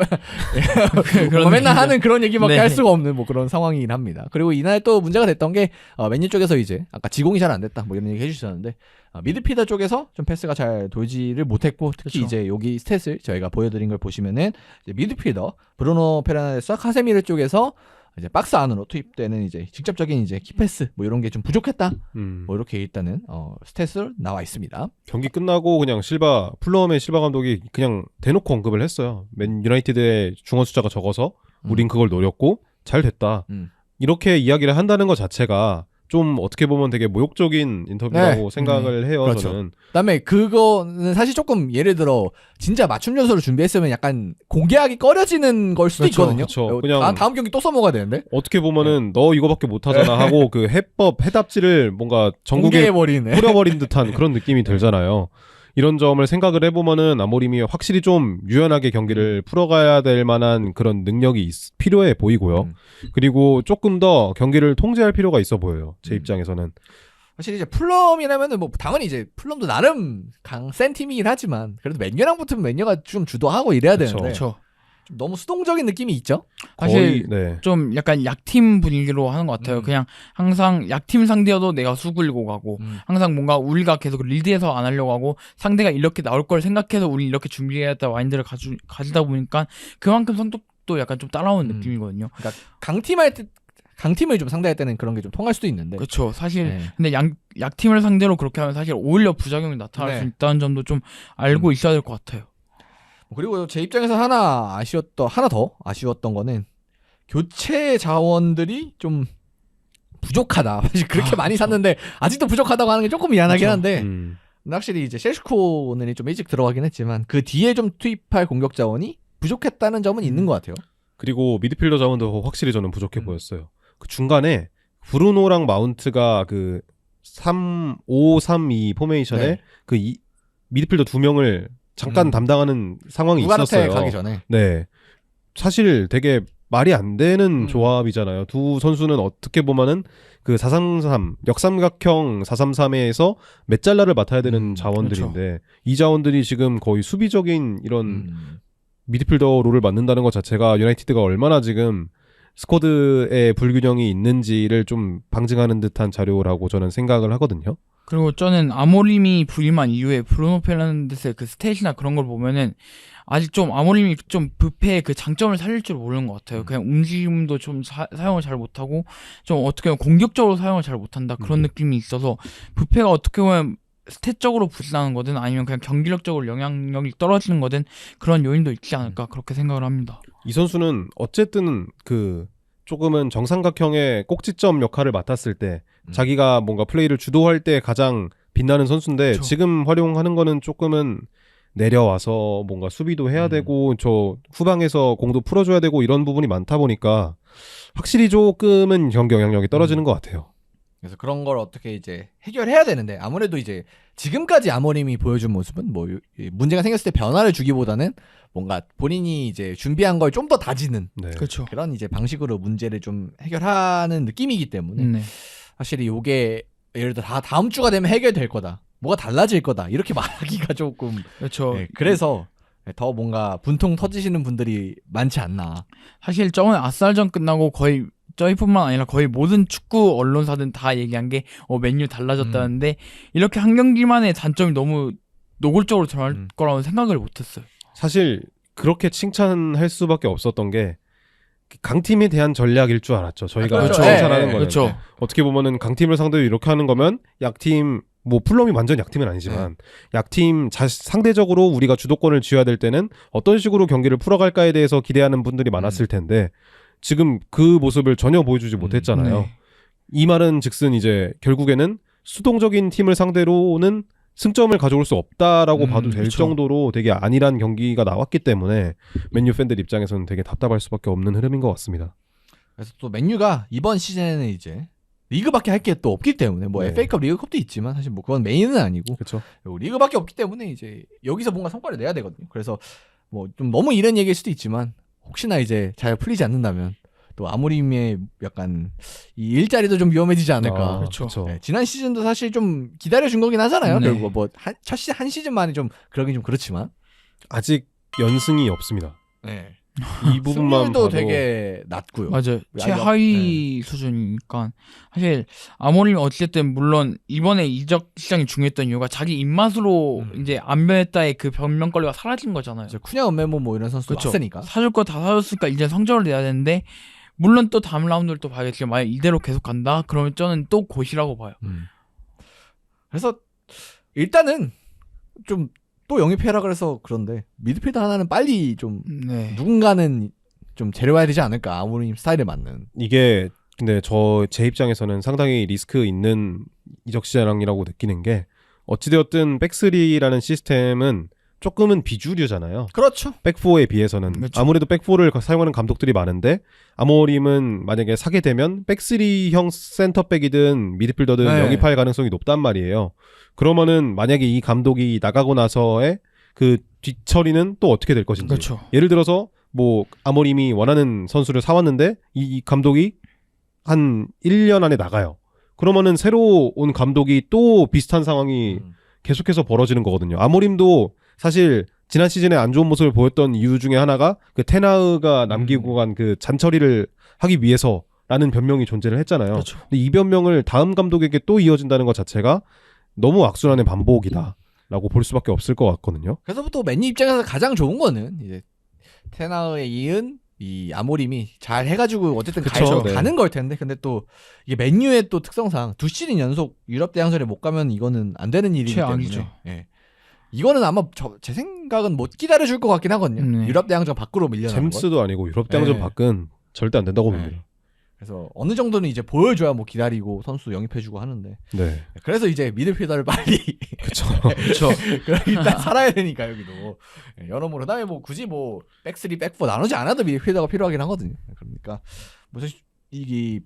그런 뭐 맨날 느낌이죠. 하는 그런 얘기밖에 네. 할 수가 없는 뭐 그런 상황이긴 합니다. 그리고 이날 또 문제가 됐던 게 맨유 쪽에서 이제 아까 지공이 잘 안 됐다 뭐 이런 얘기 해주셨는데 미드필더 쪽에서 좀 패스가 잘 돌지를 못했고 특히 그쵸. 이제 여기 스탯을 저희가 보여드린 걸 보시면은 이제 미드필더 브루노 페르난데스와 카세미르 쪽에서 이제 박스 안으로 투입되는 이제 직접적인 이제 키패스 뭐 이런 게 좀 부족했다 뭐 이렇게 일단은 스탯으로 나와 있습니다. 경기 끝나고 그냥 풀럼의 실바 감독이 그냥 대놓고 언급을 했어요. 맨 유나이티드의 중원 숫자가 적어서 우린 그걸 노렸고 잘 됐다. 이렇게 이야기를 한다는 것 자체가 좀 어떻게 보면 되게 모욕적인 인터뷰라고 네. 생각을 해요. 그렇죠. 저는. 그다음에 그거는 사실 조금 예를 들어 진짜 맞춤 요소를 준비했으면 약간 공개하기 꺼려지는 걸 수도 그렇죠, 있거든요. 그렇죠. 그냥 다음 경기 또 써먹어야 되는데 어떻게 보면은 너 이거밖에 못하잖아 하고 그 해답지를 뭔가 전국에 공개해버리네. 뿌려버린 듯한 그런 느낌이 들잖아요. 이런 점을 생각을 해보면은 아모림이 확실히 좀 유연하게 경기를 풀어가야 될 만한 그런 능력이 필요해 보이고요. 그리고 조금 더 경기를 통제할 필요가 있어 보여요. 제 입장에서는. 사실 이제 풀럼이라면은 뭐 당연히 이제 풀럼도 나름 센 팀이긴 하지만 그래도 맨유랑 붙으면 맨유가 좀 주도하고 이래야 그쵸. 되는데 그렇죠. 좀 너무 수동적인 느낌이 있죠. 사실 네. 좀 약간 약팀 분위기로 하는 것 같아요. 그냥 항상 약팀 상대여도 내가 수굴고 가고 항상 뭔가 우리가 계속 리드해서 안 하려고 하고 상대가 이렇게 나올 걸 생각해서 우리 이렇게 준비해야겠다 마인드를 가지다 보니까 그만큼 성격도 약간 좀 따라오는 느낌이거든요. 그러니까 강팀을 좀 상대할 때는 그런 게 좀 통할 수도 있는데. 그렇죠. 사실 네. 근데 약팀을 상대로 그렇게 하면 사실 오히려 부작용이 나타날 네. 수 있다는 점도 좀 알고 있어야 될 것 같아요. 그리고 제 입장에서 하나 더 아쉬웠던 거는 교체 자원들이 좀 부족하다. 사실 그렇게 많이 샀는데 아직도 부족하다고 하는 게 조금 미안하긴 그쵸. 한데 확실히 이제 셰슈코는 좀 일찍 들어가긴 했지만 그 뒤에 좀 투입할 공격 자원이 부족했다는 점은 있는 것 같아요. 그리고 미드필더 자원도 확실히 저는 부족해 보였어요. 그 중간에 브루노랑 마운트가 그 3-5-3-2 포메이션에 네. 미드필더 2명을 잠깐 담당하는 상황이 우가르테 있었어요. 가기 전에. 네. 사실 되게 말이 안 되는 조합이잖아요. 두 선수는 어떻게 보면은 그 433 역삼각형 433에서 메잘라를 맡아야 되는 자원들인데 그렇죠. 이 자원들이 지금 거의 수비적인 이런 미드필더 롤을 맡는다는 것 자체가 유나이티드가 얼마나 지금 스쿼드의 불균형이 있는지를 좀 방증하는 듯한 자료라고 저는 생각을 하거든요. 그리고 저는 아모림이 부임한 이후에 브루노 페르난데스의 그 스탯이나 그런 걸 보면은 아직 좀 아모림이 좀 뷔페의 그 장점을 살릴 줄 모르는 것 같아요. 그냥 움직임도 좀 사용을 잘 못하고 좀 어떻게 보면 공격적으로 사용을 잘 못한다 그런 느낌이 있어서 뷔페가 어떻게 보면 스탯적으로 부진하는 거든 아니면 그냥 경기력적으로 영향력이 떨어지는 거든 그런 요인도 있지 않을까 그렇게 생각을 합니다. 이 선수는 어쨌든 그 조금은 정삼각형의 꼭지점 역할을 맡았을 때 자기가 뭔가 플레이를 주도할 때 가장 빛나는 선수인데 그쵸. 지금 활용하는 거는 조금은 내려와서 뭔가 수비도 해야 되고 저 후방에서 공도 풀어줘야 되고 이런 부분이 많다 보니까 확실히 조금은 경기 영향력이 떨어지는 것 같아요. 그래서 그런 걸 어떻게 이제 해결해야 되는데 아무래도 이제 지금까지 아모림이 보여준 모습은 뭐 문제가 생겼을 때 변화를 주기보다는 뭔가 본인이 이제 준비한 걸 좀 더 다지는 네. 그렇죠. 그런 이제 방식으로 문제를 좀 해결하는 느낌이기 때문에 네. 확실히 요게 예를 들어 다음 주가 되면 해결될 거다. 뭐가 달라질 거다. 이렇게 말하기가 조금 그렇죠. 네, 그래서 더 뭔가 분통 터지시는 분들이 많지 않나. 사실 저번에 아스날전 끝나고 거의 저희뿐만 아니라 거의 모든 축구 언론사들은 다 얘기한 게 맨유 달라졌다는데 이렇게 한 경기만의 단점이 너무 노골적으로 드러날 거라고 생각을 못했어요. 사실 그렇게 칭찬할 수밖에 없었던 게 강팀에 대한 전략일 줄 알았죠. 저희가 그렇죠. 칭찬하는 거는 그렇죠. 어떻게 보면은 강팀을 상대로 이렇게 하는 거면 약팀 뭐 풀럼이 완전 약팀은 아니지만 약팀 상대적으로 우리가 주도권을 쥐어야 될 때는 어떤 식으로 경기를 풀어갈까에 대해서 기대하는 분들이 많았을 텐데 지금 그 모습을 전혀 보여주지 못했잖아요. 네. 이 말은 즉슨 이제 결국에는 수동적인 팀을 상대로는 승점을 가져올 수 없다라고 봐도 될 그쵸. 정도로 되게 안일한 경기가 나왔기 때문에 맨유 팬들 입장에서는 되게 답답할 수밖에 없는 흐름인 것 같습니다. 그래서 또 맨유가 이번 시즌에는 이제 리그밖에 할 게 또 없기 때문에 뭐 네. FA컵 리그컵도 있지만 사실 뭐 그건 메인은 아니고 그렇죠. 리그밖에 없기 때문에 이제 여기서 뭔가 성과를 내야 되거든요. 그래서 뭐 좀 너무 이런 얘기일 수도 있지만 혹시나 이제 잘 풀리지 않는다면 또 아모림의 약간 이 일자리도 좀 위험해지지 않을까. 그렇죠. 네, 지난 시즌도 사실 좀 기다려준 거긴 하잖아요. 네. 결국 뭐 한 시즌 만에 좀 그러긴 좀 그렇지만 아직 연승이 없습니다. 네. 이 부분만 승률도 봐도 되게 낮고요. 맞아요. 아니, 최하위 수준이니까 사실 아모림이 어쨌든 물론 이번에 이적 시장이 중요했던 이유가 자기 입맛으로 이제 안 변했다의 그 변명거리가 사라진 거잖아요. 이제 쿠냐 은메모 뭐 이런 선수 그쵸. 왔으니까. 사줄 거 다 사줬으니까 이제 성적을 내야 되는데 물론 또 다음 라운드를 또 봐야겠지만 만약 이대로 계속 간다 그러면 저는 또 곧이라고 봐요. 그래서 일단은 좀 또 영입해라 그래서 그런데 미드필더 하나는 빨리 좀 네. 누군가는 좀 데려와야 되지 않을까 아모림 스타일에 맞는. 이게 근데 제 입장에서는 상당히 리스크 있는 이적 시장이라고 느끼는 게 어찌되었든 백스리라는 시스템은 조금은 비주류잖아요. 그렇죠. 백포에 비해서는 그렇죠. 아무래도 백포를 사용하는 감독들이 많은데 아모림은 만약에 사게 되면 백스리형 센터백이든 미드필더든 네. 영입할 가능성이 높단 말이에요. 그러면은 만약에 이 감독이 나가고 나서의 그 뒤처리는 또 어떻게 될 것인지. 그렇죠. 예를 들어서 뭐 아모림이 원하는 선수를 사왔는데 이 감독이 한 1년 안에 나가요. 그러면은 새로 온 감독이 또 비슷한 상황이 계속해서 벌어지는 거거든요. 아모림도 사실 지난 시즌에 안 좋은 모습을 보였던 이유 중에 하나가 그 테나흐가 남기고 간 그 잔처리를 하기 위해서라는 변명이 존재를 했잖아요. 그렇죠. 근데 이 변명을 다음 감독에게 또 이어진다는 것 자체가 너무 악순환의 반복이다라고 볼 수밖에 없을 것 같거든요. 그래서 또 맨유 입장에서 가장 좋은 거는 이제 테나흐에 이은 이 아모림이 잘 해가지고 어쨌든 그쵸, 네. 가는 걸 텐데 근데 또 이게 맨유의 또 특성상 2시즌 연속 유럽 대항전에 못 가면 이거는 안 되는 일이기 최악이죠. 때문에 예. 이거는 아마 제 생각은 못 기다려줄 것 같긴 하거든요. 네. 유럽 대항전 밖으로 밀려나는 거. 잼스도 아니고 유럽 대항전 네. 밖은 절대 안 된다고 네. 봅니다. 그래서 어느 정도는 이제 보여줘야 뭐 기다리고 선수 영입해주고 하는데 네, 그래서 이제 미드필더를 빨리 그렇죠. 그렇죠. 일단 살아야 되니까 여기도 여러모로 그다음에 뭐 굳이 뭐 백스리 백포 나누지 않아도 미드필더가 필요하긴 하거든요. 그러니까 뭐 사실 이게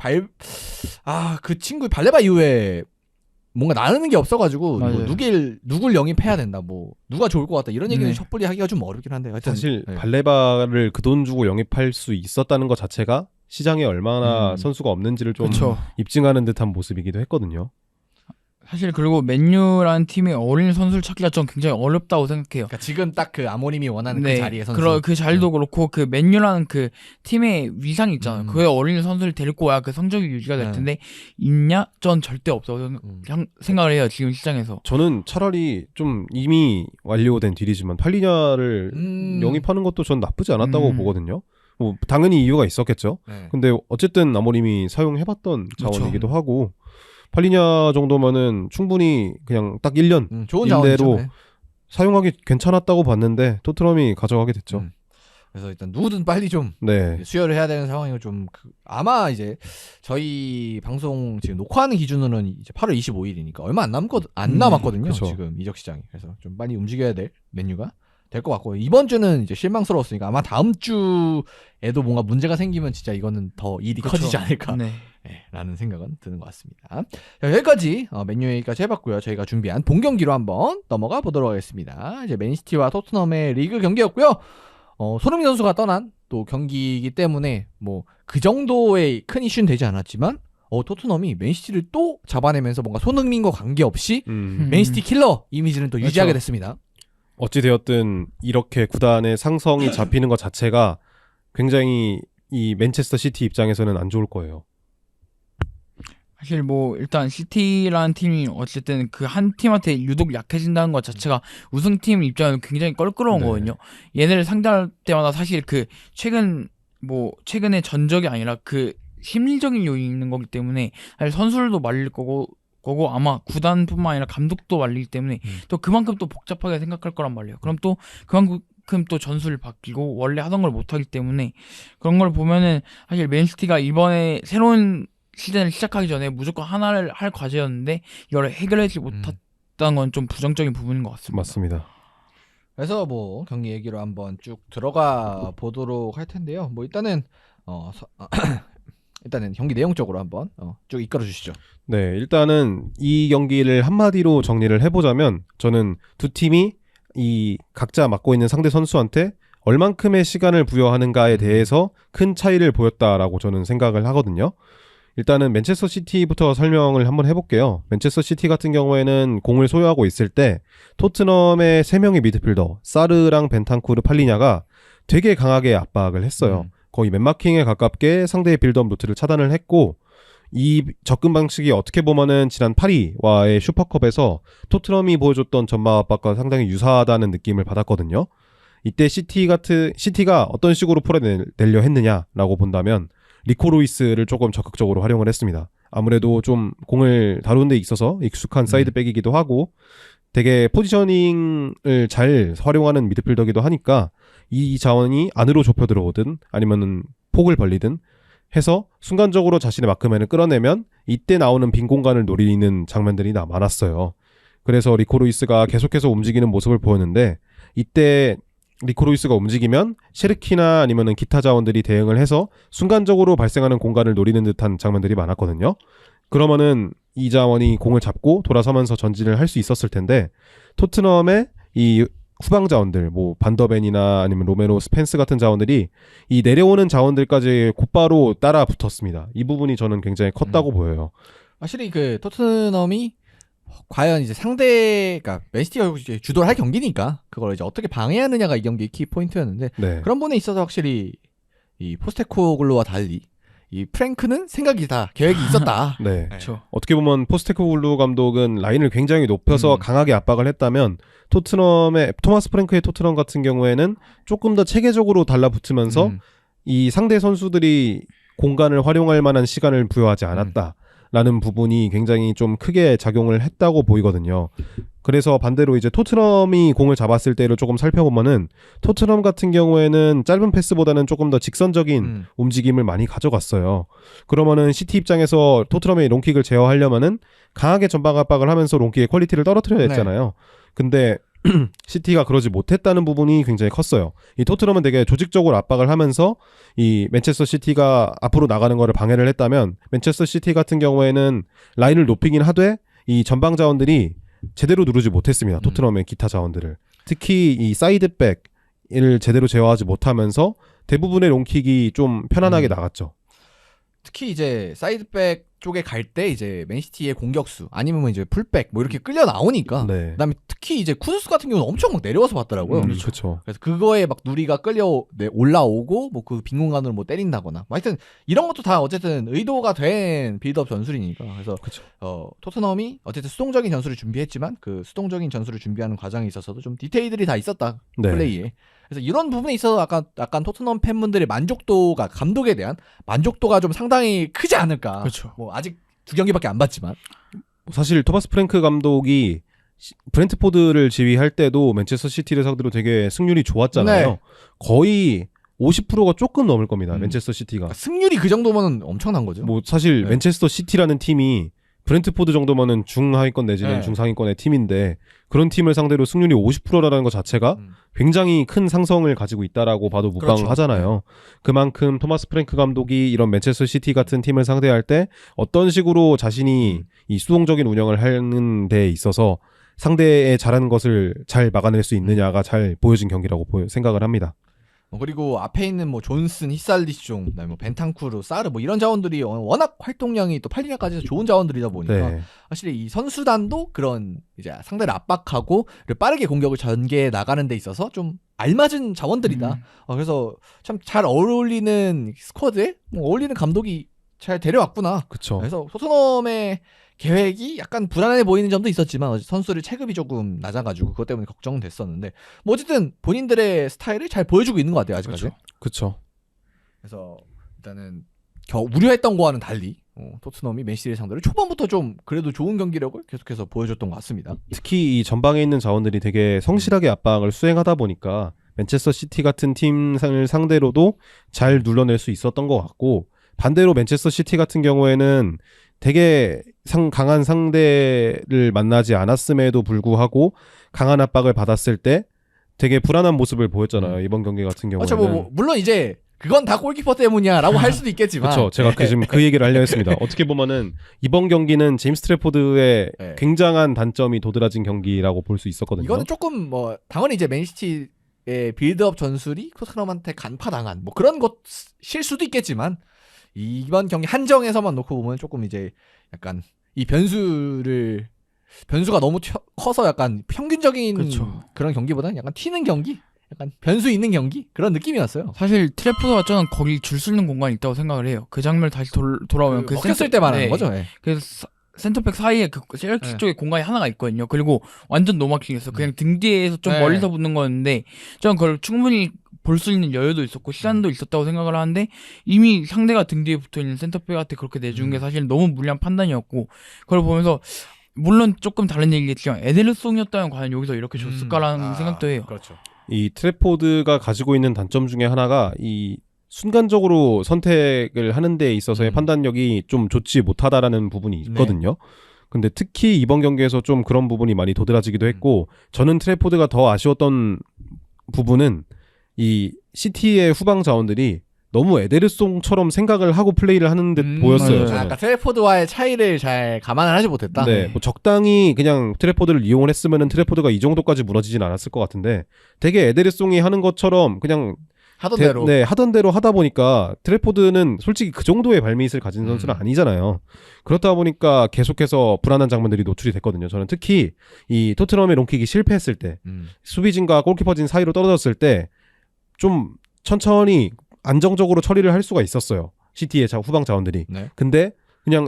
그 친구 발레바 이후에 뭔가 나누는 게 없어가지고 뭐 맞아요. 누굴 영입해야 된다 뭐 누가 좋을 것 같다 이런 얘기는 네. 섣불리 하기가 좀 어렵긴 한데 하여튼 사실 네. 발레바를 그 돈 주고 영입할 수 있었다는 것 자체가 시장에 얼마나 선수가 없는지를 좀 그렇죠. 입증하는 듯한 모습이기도 했거든요. 사실 그리고 맨유라는 팀이 어린 선수를 찾기가 좀 굉장히 어렵다고 생각해요. 그러니까 지금 딱 그 아모림이 원하는 그 자리에 선수 그 자리도 그렇고 그 맨유라는 그 팀의 위상이 있잖아요. 그의 어린 선수를 데리고 와야 그 성적이 유지가 될 텐데 있냐? 전 절대 없다고 생각을 해요. 지금 시장에서. 저는 차라리 좀 이미 완료된 딜이지만 팔리냐를 영입하는 것도 전 나쁘지 않았다고 보거든요. 뭐 당연히 이유가 있었겠죠. 네. 근데 어쨌든 아모림이 사용해봤던 그렇죠. 자원이기도 하고 팔리냐 정도면은 충분히 그냥 딱 1년 좋은 임대로 자원이죠. 네. 사용하기 괜찮았다고 봤는데 토트넘이 가져가게 됐죠. 그래서 일단 누구든 빨리 좀 네. 수혈을 해야 되는 상황이고 좀 아마 이제 저희 방송 지금 녹화하는 기준으로는 이제 8월 25일이니까 얼마 안 남았거든요. 그쵸. 지금 이적 시장이. 그래서 좀 빨리 움직여야 될 맨유가 될 것 같고 이번 주는 이제 실망스러웠으니까 아마 다음 주에도 뭔가 문제가 생기면 진짜 이거는 더 일이 그렇죠. 커지지 않을까. 네. 네, 라는 생각은 드는 것 같습니다. 자, 여기까지 맨유 얘기까지 해봤고요. 저희가 준비한 본 경기로 한번 넘어가 보도록 하겠습니다. 이제 맨시티와 토트넘의 리그 경기였고요. 손흥민 선수가 떠난 또 경기이기 때문에 뭐 그 정도의 큰 이슈는 되지 않았지만 토트넘이 맨시티를 또 잡아내면서 뭔가 손흥민과 관계없이 맨시티 킬러 이미지는 또 유지하게 됐습니다. 어찌되었든 이렇게 구단의 상성이 잡히는 것 자체가 굉장히 이 맨체스터 시티 입장에서는 안 좋을 거예요. 사실 뭐 일단 시티라는 팀이 어쨌든 그 한 팀한테 유독 약해진다는 것 자체가 우승팀 입장에는 굉장히 껄끄러운 네. 거거든요. 얘네를 상대할 때마다 사실 그 최근의 전적이 아니라 그 심리적인 요인이 있는 거기 때문에 사실 선수들도 말릴 거고 아마 구단뿐만 아니라 감독도 말리기 때문에 또 그만큼 또 복잡하게 생각할 거란 말이에요. 그럼 또 그만큼 또 전술을 바뀌고 원래 하던 걸 못하기 때문에 그런 걸 보면은 사실 맨시티가 이번에 새로운 시즌을 시작하기 전에 무조건 하나를 할 과제였는데 이걸 해결하지 못했던 없다는 건 좀 부정적인 부분인 것 같습니다. 맞습니다. 그래서 뭐 경기 얘기로 한번 쭉 들어가 보도록 할 텐데요. 뭐 일단은 일단은 경기 내용적으로 한번 쭉 이끌어 주시죠. 네, 일단은 이 경기를 한마디로 정리를 해보자면 저는 두 팀이 이 각자 맡고 있는 상대 선수한테 얼만큼의 시간을 부여하는가에 대해서 큰 차이를 보였다라고 저는 생각을 하거든요. 일단은 맨체스터 시티부터 설명을 한번 해볼게요. 맨체스터 시티 같은 경우에는 공을 소유하고 있을 때 토트넘의 3명의 미드필더 사르랑 벤탄쿠르 팔리냐가 되게 강하게 압박을 했어요. 거의 맨마킹에 가깝게 상대의 빌드업 루트를 차단을 했고 이 접근 방식이 어떻게 보면은 지난 파리와의 슈퍼컵에서 토트넘이 보여줬던 전방 압박과 상당히 유사하다는 느낌을 받았거든요. 이때 시티가 어떤 식으로 풀어내려 했느냐라고 본다면 리코 루이스를 조금 적극적으로 활용을 했습니다. 아무래도 좀 공을 다루는 데 있어서 익숙한 사이드백이기도 하고 되게 포지셔닝을 잘 활용하는 미드필더기도 하니까 이 자원이 안으로 좁혀 들어오든 아니면은 폭을 벌리든 해서 순간적으로 자신의 마크맨을 끌어내면 이때 나오는 빈 공간을 노리는 장면들이 많았어요. 그래서 리코 루이스가 계속해서 움직이는 모습을 보였는데 이때 리코 루이스가 움직이면 셰르키나 아니면은 기타 자원들이 대응을 해서 순간적으로 발생하는 공간을 노리는 듯한 장면들이 많았거든요. 그러면은 이 자원이 공을 잡고 돌아서면서 전진을 할 수 있었을 텐데 토트넘의 이 후방 자원들 뭐 반더벤이나 아니면 로메로 스펜스 같은 자원들이 이 내려오는 자원들까지 곧바로 따라 붙었습니다. 이 부분이 저는 굉장히 컸다고 보여요. 확실히 그 토트넘이 과연 이제 상대가 맨시티가 결국 이제 주도를 할 경기니까 그걸 이제 어떻게 방해하느냐가 이 경기의 키 포인트였는데 네. 그런 부분에 있어서 확실히 이 포스테코글루와 달리 이 프랭크는 생각이 다 계획이 있었다. 네. 그렇죠. 어떻게 보면 포스테코글루 감독은 라인을 굉장히 높여서 강하게 압박을 했다면 토마스 프랭크의 토트넘 같은 경우에는 조금 더 체계적으로 달라붙으면서 이 상대 선수들이 공간을 활용할 만한 시간을 부여하지 않았다라는 부분이 굉장히 좀 크게 작용을 했다고 보이거든요. 그래서 반대로 이제 토트넘이 공을 잡았을 때를 조금 살펴보면은 토트넘 같은 경우에는 짧은 패스보다는 조금 더 직선적인 움직임을 많이 가져갔어요. 그러면은 시티 입장에서 토트넘의 롱킥을 제어하려면은 강하게 전방 압박을 하면서 롱킥의 퀄리티를 떨어뜨려야 했잖아요. 근데 시티가 그러지 못했다는 부분이 굉장히 컸어요. 이 토트넘은 되게 조직적으로 압박을 하면서 이 맨체스터 시티가 앞으로 나가는 거를 방해를 했다면 맨체스터 시티 같은 경우에는 라인을 높이긴 하되 이 전방 자원들이 제대로 누르지 못했습니다. 토트넘의 기타 자원들을. 특히 이 사이드백을 제대로 제어하지 못하면서 대부분의 롱킥이 좀 편안하게 나갔죠. 특히 이제 사이드백 쪽에 갈 때 이제 맨시티의 공격수 아니면 이제 풀백 뭐 이렇게 끌려 나오니까 네. 그다음에 특히 이제 쿠두스 같은 경우는 엄청 막 내려와서 봤더라고요. 그렇죠. 그래서 그거에 막 누리가 끌려 올라오고 뭐 그 빈 공간으로 뭐 때린다거나 뭐 하여튼 이런 것도 다 어쨌든 의도가 된 빌드업 전술이니까 그래서 그쵸. 토트넘이 어쨌든 수동적인 전술을 준비했지만 그 수동적인 전술을 준비하는 과정에 있어서도 좀 디테일들이 다 있었다. 네. 플레이에. 그래서 이런 부분에 있어서 약간 토트넘 팬분들의 만족도가 감독에 대한 만족도가 좀 상당히 크지 않을까. 그렇죠. 뭐 아직 2경기밖에 안 봤지만 사실 토마스 프랭크 감독이 브렌트포드를 지휘할 때도 맨체스터 시티를 상대로 되게 승률이 좋았잖아요. 네. 거의 50%가 조금 넘을 겁니다. 맨체스터 시티가. 그러니까 승률이 그 정도면 엄청난 거죠. 뭐 사실 네. 맨체스터 시티라는 팀이 브렌트포드 정도면은 중하위권 내지는 네. 중상위권의 팀인데 그런 팀을 상대로 승률이 50%라는 것 자체가 굉장히 큰 상성을 가지고 있다라고 봐도 무방하잖아요. 그렇죠. 그만큼 토마스 프랭크 감독이 이런 맨체스터 시티 같은 팀을 상대할 때 어떤 식으로 자신이 이 수동적인 운영을 하는 데 있어서 상대의 잘하는 것을 잘 막아낼 수 있느냐가 잘 보여진 경기라고 생각을 합니다. 그리고 앞에 있는 뭐 존슨, 히살리숑, 그다음에 뭐 벤탄쿠르, 사르 뭐 이런 자원들이 워낙 활동량이 또 8리나까지 좋은 자원들이다 보니까 네. 사실 이 선수단도 그런 이제 상대를 압박하고 빠르게 공격을 전개해 나가는 데 있어서 좀 알맞은 자원들이다. 그래서 참 잘 어울리는 스쿼드에 뭐 어울리는 감독이 잘 데려왔구나. 그렇죠. 그래서 토트넘의 계획이 약간 불안해 보이는 점도 있었지만 선수를 체급이 조금 낮아가지고 그것 때문에 걱정됐었는데 뭐 어쨌든 본인들의 스타일을 잘 보여주고 있는 것 같아요 아직까지. 그렇죠. 그래서 일단은 우려했던 거와는 달리 토트넘이 맨시티를 상대로 초반부터 좀 그래도 좋은 경기력을 계속해서 보여줬던 것 같습니다. 특히 이 전방에 있는 자원들이 되게 성실하게 압박을 수행하다 보니까 맨체스터 시티 같은 팀을 상대로도 잘 눌러낼 수 있었던 것 같고 반대로 맨체스터 시티 같은 경우에는 되게 강한 상대를 만나지 않았음에도 불구하고 강한 압박을 받았을 때 되게 불안한 모습을 보였잖아요. 이번 경기 같은 경우에는. 뭐, 물론 이제 그건 다 골키퍼 때문이야라고 할 수도 있겠지만. 그렇죠. 제가 지금 그 얘기를 하려 했습니다. 어떻게 보면은 이번 경기는 제임스 트래포드의 네. 굉장한 단점이 도드라진 경기라고 볼 수 있었거든요. 이거는 조금 뭐 당연히 이제 맨시티의 빌드업 전술이 토트넘한테 간파당한 뭐 그런 것일 수도 있겠지만 이번 경기 한정에서만 놓고 보면 조금 이제 약간 이 변수가 너무 커서 약간 평균적인 그렇죠. 그런 경기보다는 약간 튀는 경기, 약간 변수 있는 경기 그런 느낌이었어요. 사실 트래포드가 저는 거기 줄 수 있는 공간이 있다고 생각을 해요. 그 장면 다시 돌아오면 그 먹혔을 때 말하는 네. 거죠. 네. 그래서 센터백 사이에 그 셀렉 네. 쪽에 공간이 하나가 있거든요. 그리고 완전 노마킹했어. 그냥 등 뒤에서 좀 네. 멀리서 붙는 거였는데 저는 그걸 충분히 볼 수 있는 여유도 있었고 시간도 있었다고 생각을 하는데 이미 상대가 등 뒤에 붙어있는 센터백한테 그렇게 내준 게 사실 너무 무리한 판단이었고 그걸 보면서 물론 조금 다른 얘기겠지만 에데르송이었다면 과연 여기서 이렇게 줬을까라는 생각도 해요. 그렇죠. 이 트래포드가 가지고 있는 단점 중에 하나가 이 순간적으로 선택을 하는 데 있어서의 판단력이 좀 좋지 못하다라는 부분이 있거든요. 근데 특히 이번 경기에서 좀 그런 부분이 많이 도드라지기도 했고 저는 트래포드가 더 아쉬웠던 부분은 이 시티의 후방 자원들이 너무 에데르송처럼 생각을 하고 플레이를 하는 듯 보였어요. 맞아요. 저는. 아까 트래포드와의 차이를 잘 감안을 하지 못했다. 네, 뭐 적당히 그냥 트래포드를 이용을 했으면은 트래포드가 이 정도까지 무너지진 않았을 것 같은데 되게 에데르송이 하는 것처럼 그냥 하던 대로. 네, 하던 대로 하다 보니까 트래포드는 솔직히 그 정도의 발밑을 가진 선수는 아니잖아요. 그렇다 보니까 계속해서 불안한 장면들이 노출이 됐거든요. 저는 특히 이 토트넘의 롱킥이 실패했을 때 수비진과 골키퍼진 사이로 떨어졌을 때 좀 천천히 안정적으로 처리를 할 수가 있었어요. 시티의 후방 자원들이. 네. 근데 그냥